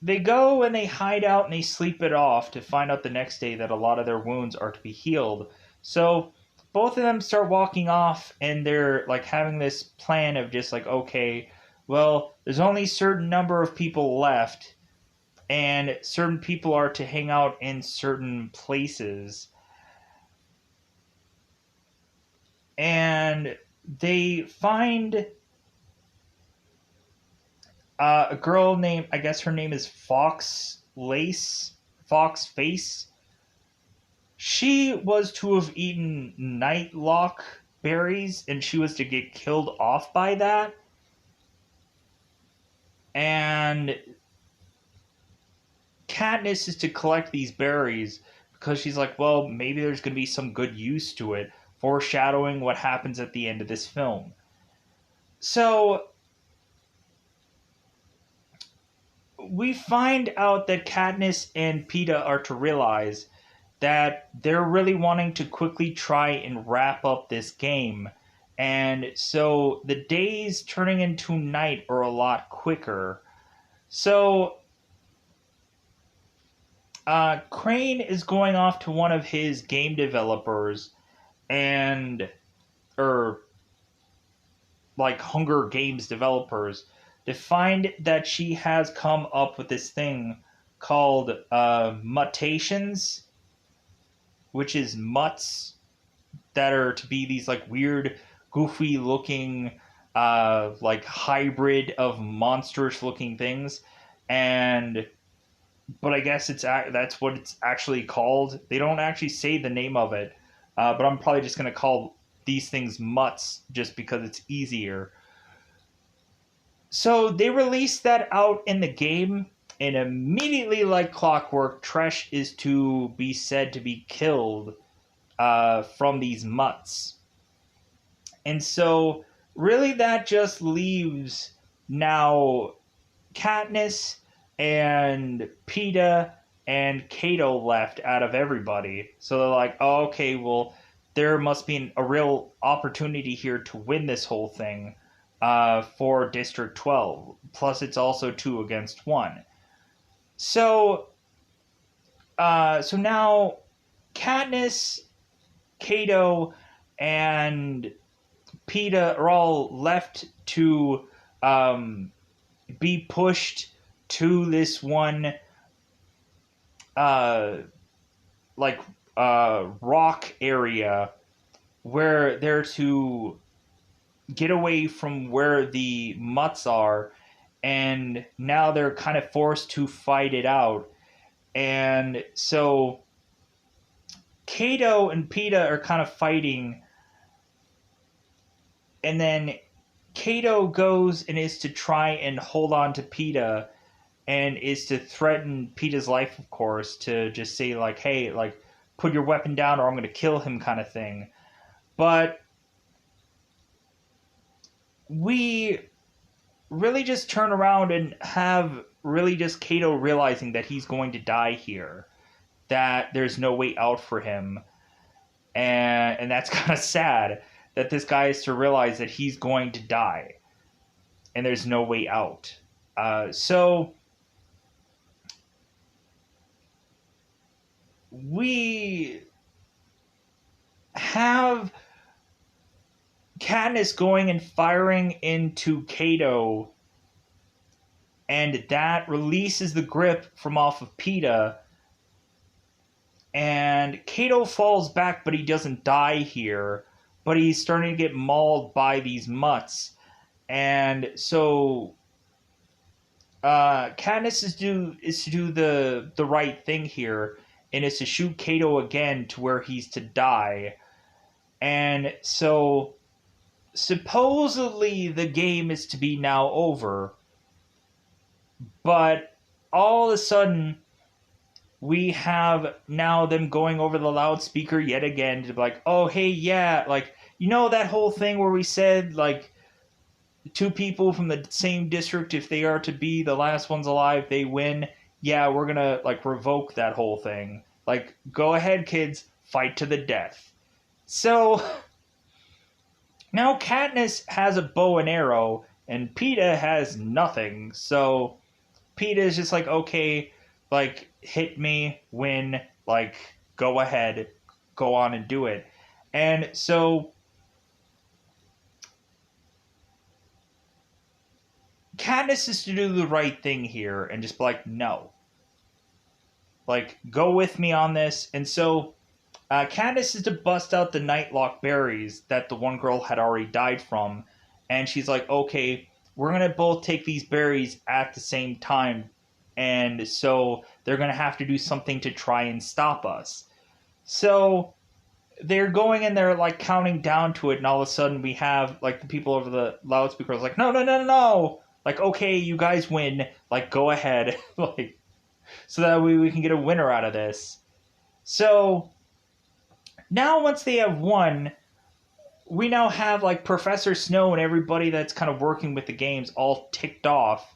they go and they hide out and they sleep it off to find out the next day that a lot of their wounds are to be healed. So both of them start walking off and they're like having this plan of just like, okay, well, there's only a certain number of people left and certain people are to hang out in certain places. And they find a girl named, I guess her name is Fox Face. She was to have eaten Nightlock berries, and she was to get killed off by that. And Katniss is to collect these berries because she's like, well, maybe there's going to be some good use to it, foreshadowing what happens at the end of this film. So we find out that Katniss and PETA are to realize that they're really wanting to quickly try and wrap up this game. And so the days turning into night are a lot quicker. So Crane is going off to one of his game developers or like Hunger Games developers to find that she has come up with this thing called mutations, which is mutts that are to be these like weird, goofy looking, like hybrid of monstrous looking things, but I guess that's what it's actually called. They don't actually say the name of it, but I'm probably just gonna call these things mutts just because it's easier. So they release that out in the game, and immediately, like clockwork, Tresh is to be said to be killed from these mutts. And so, really, that just leaves now Katniss and PETA and Kato left out of everybody. So they're like, oh, okay, well, there must be a real opportunity here to win this whole thing for District 12. Plus, it's also 2-1. So, so now Katniss, Kato, and Peeta are all left to be pushed to this one like rock area where they're to get away from where the mutts are, and now they're kind of forced to fight it out. And so Kato and Peeta are kind of fighting, and then Kato goes and is to try and hold on to Peeta, and is to threaten Peeta's life, of course, to just say, like, hey, like, put your weapon down or I'm going to kill him kind of thing. But we really just turn around and have really just Kato realizing that he's going to die here, that there's no way out for him. And that's kind of sad that this guy is to realize that he's going to die and there's no way out. So we have Katniss going and firing into Kato, and that releases the grip from off of Peeta, and Kato falls back, but he doesn't die here, but he's starting to get mauled by these mutts. And so Katniss is to do the right thing here, and is to shoot Kato again to where he's to die. And so supposedly the game is to be now over, but all of a sudden we have now them going over the loudspeaker yet again to be like, oh, hey, yeah, like, you know that whole thing where we said, like, two people from the same district, if they are to be the last ones alive, they win. Yeah, we're gonna, like, revoke that whole thing. Like, go ahead, kids, fight to the death. So now Katniss has a bow and arrow, and Peeta has nothing. So Peeta is just like, okay, like, hit me, win, like, go ahead, go on and do it. And so Katniss is to do the right thing here and just be like, no. Like, go with me on this. And so Katniss is to bust out the Nightlock berries that the one girl had already died from. And she's like, okay, we're going to both take these berries at the same time. And so they're going to have to do something to try and stop us. So they're going and they're, like, counting down to it. And all of a sudden we have, like, the people over the loudspeakers like, no, no, no, no, no. Like, okay, you guys win. Like, go ahead. Like, so that we can get a winner out of this. So now once they have won, we now have, like, Professor Snow and everybody that's kind of working with the games all ticked off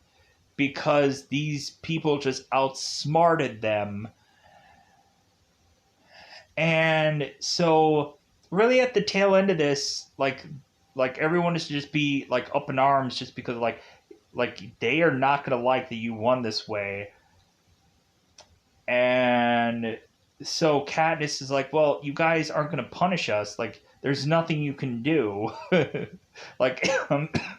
because these people just outsmarted them. And so really at the tail end of this, like everyone is to just be, like, up in arms just because, like they are not going to like that you won this way. And so Katniss is like, well, you guys aren't going to punish us. Like, there's nothing you can do. Like,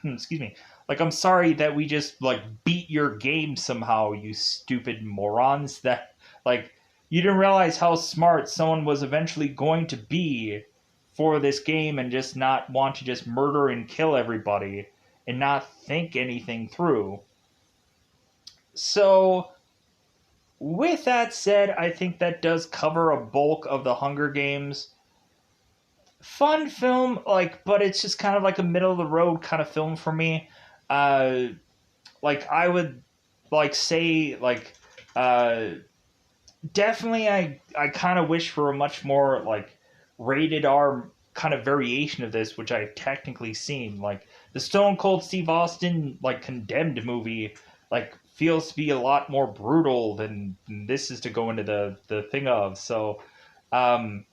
excuse me. Like, I'm sorry that we just, like, beat your game somehow, you stupid morons. That, like, you didn't realize how smart someone was eventually going to be for this game and just not want to just murder and kill everybody and not think anything through. So with that said, I think that does cover a bulk of the Hunger Games. Fun film, like, but it's just kind of like a middle of the road kind of film for me. Like, I would, like, say, like, definitely I kind of wish for a much more, like, rated R kind of variation of this, which I've technically seen. Like, the Stone Cold Steve Austin, like, Condemned movie like feels to be a lot more brutal than this is to go into the thing of. So, um,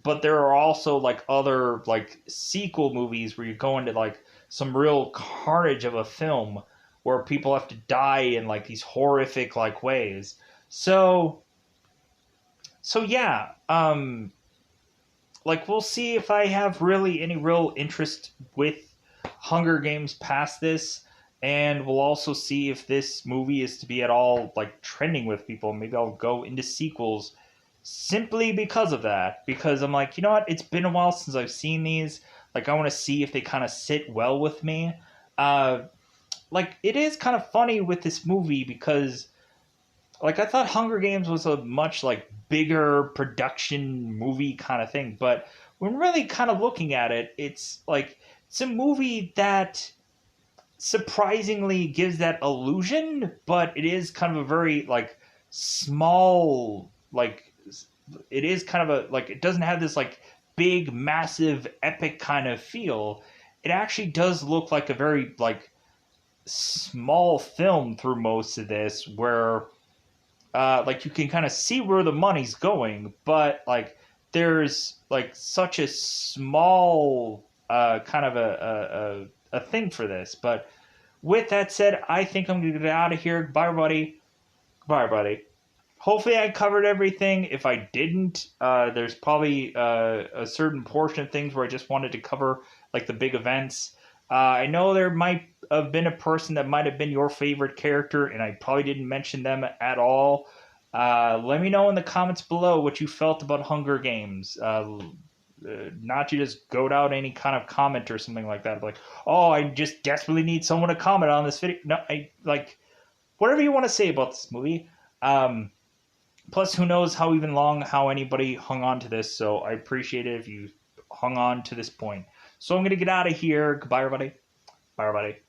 but there are also like other like sequel movies where you go into like some real carnage of a film where people have to die in like these horrific like ways. So yeah, like we'll see if I have really any real interest with Hunger Games past this, and we'll also see if this movie is to be at all like trending with people. Maybe I'll go into sequels simply because of that. Because I'm like, you know what? It's been a while since I've seen these. Like I want to see if they kind of sit well with me. Uh, like it is kind of funny with this movie because like I thought Hunger Games was a much like bigger production movie kind of thing, but when really kind of looking at it, it's like it's a movie that surprisingly gives that illusion, but it is kind of a very like small like it is kind of a like it doesn't have this like big massive epic kind of feel. It actually does look like a very like small film through most of this where like you can kind of see where the money's going, but like there's like such a small kind of a thing for this. But with that said, I think I'm gonna get out of here. Bye, everybody. Bye, everybody. Hopefully, I covered everything. If I didn't, there's probably a certain portion of things where I just wanted to cover like the big events. I know there might have been a person that might have been your favorite character, and I probably didn't mention them at all. Let me know in the comments below what you felt about Hunger Games. Not to just goat out any kind of comment or something like that. Like, oh, I just desperately need someone to comment on this video. No, I like whatever you want to say about this movie. Um, Plus, who knows how anybody hung on to this. So I appreciate it if you hung on to this point. So I'm gonna get out of here. Goodbye, everybody. Bye, everybody.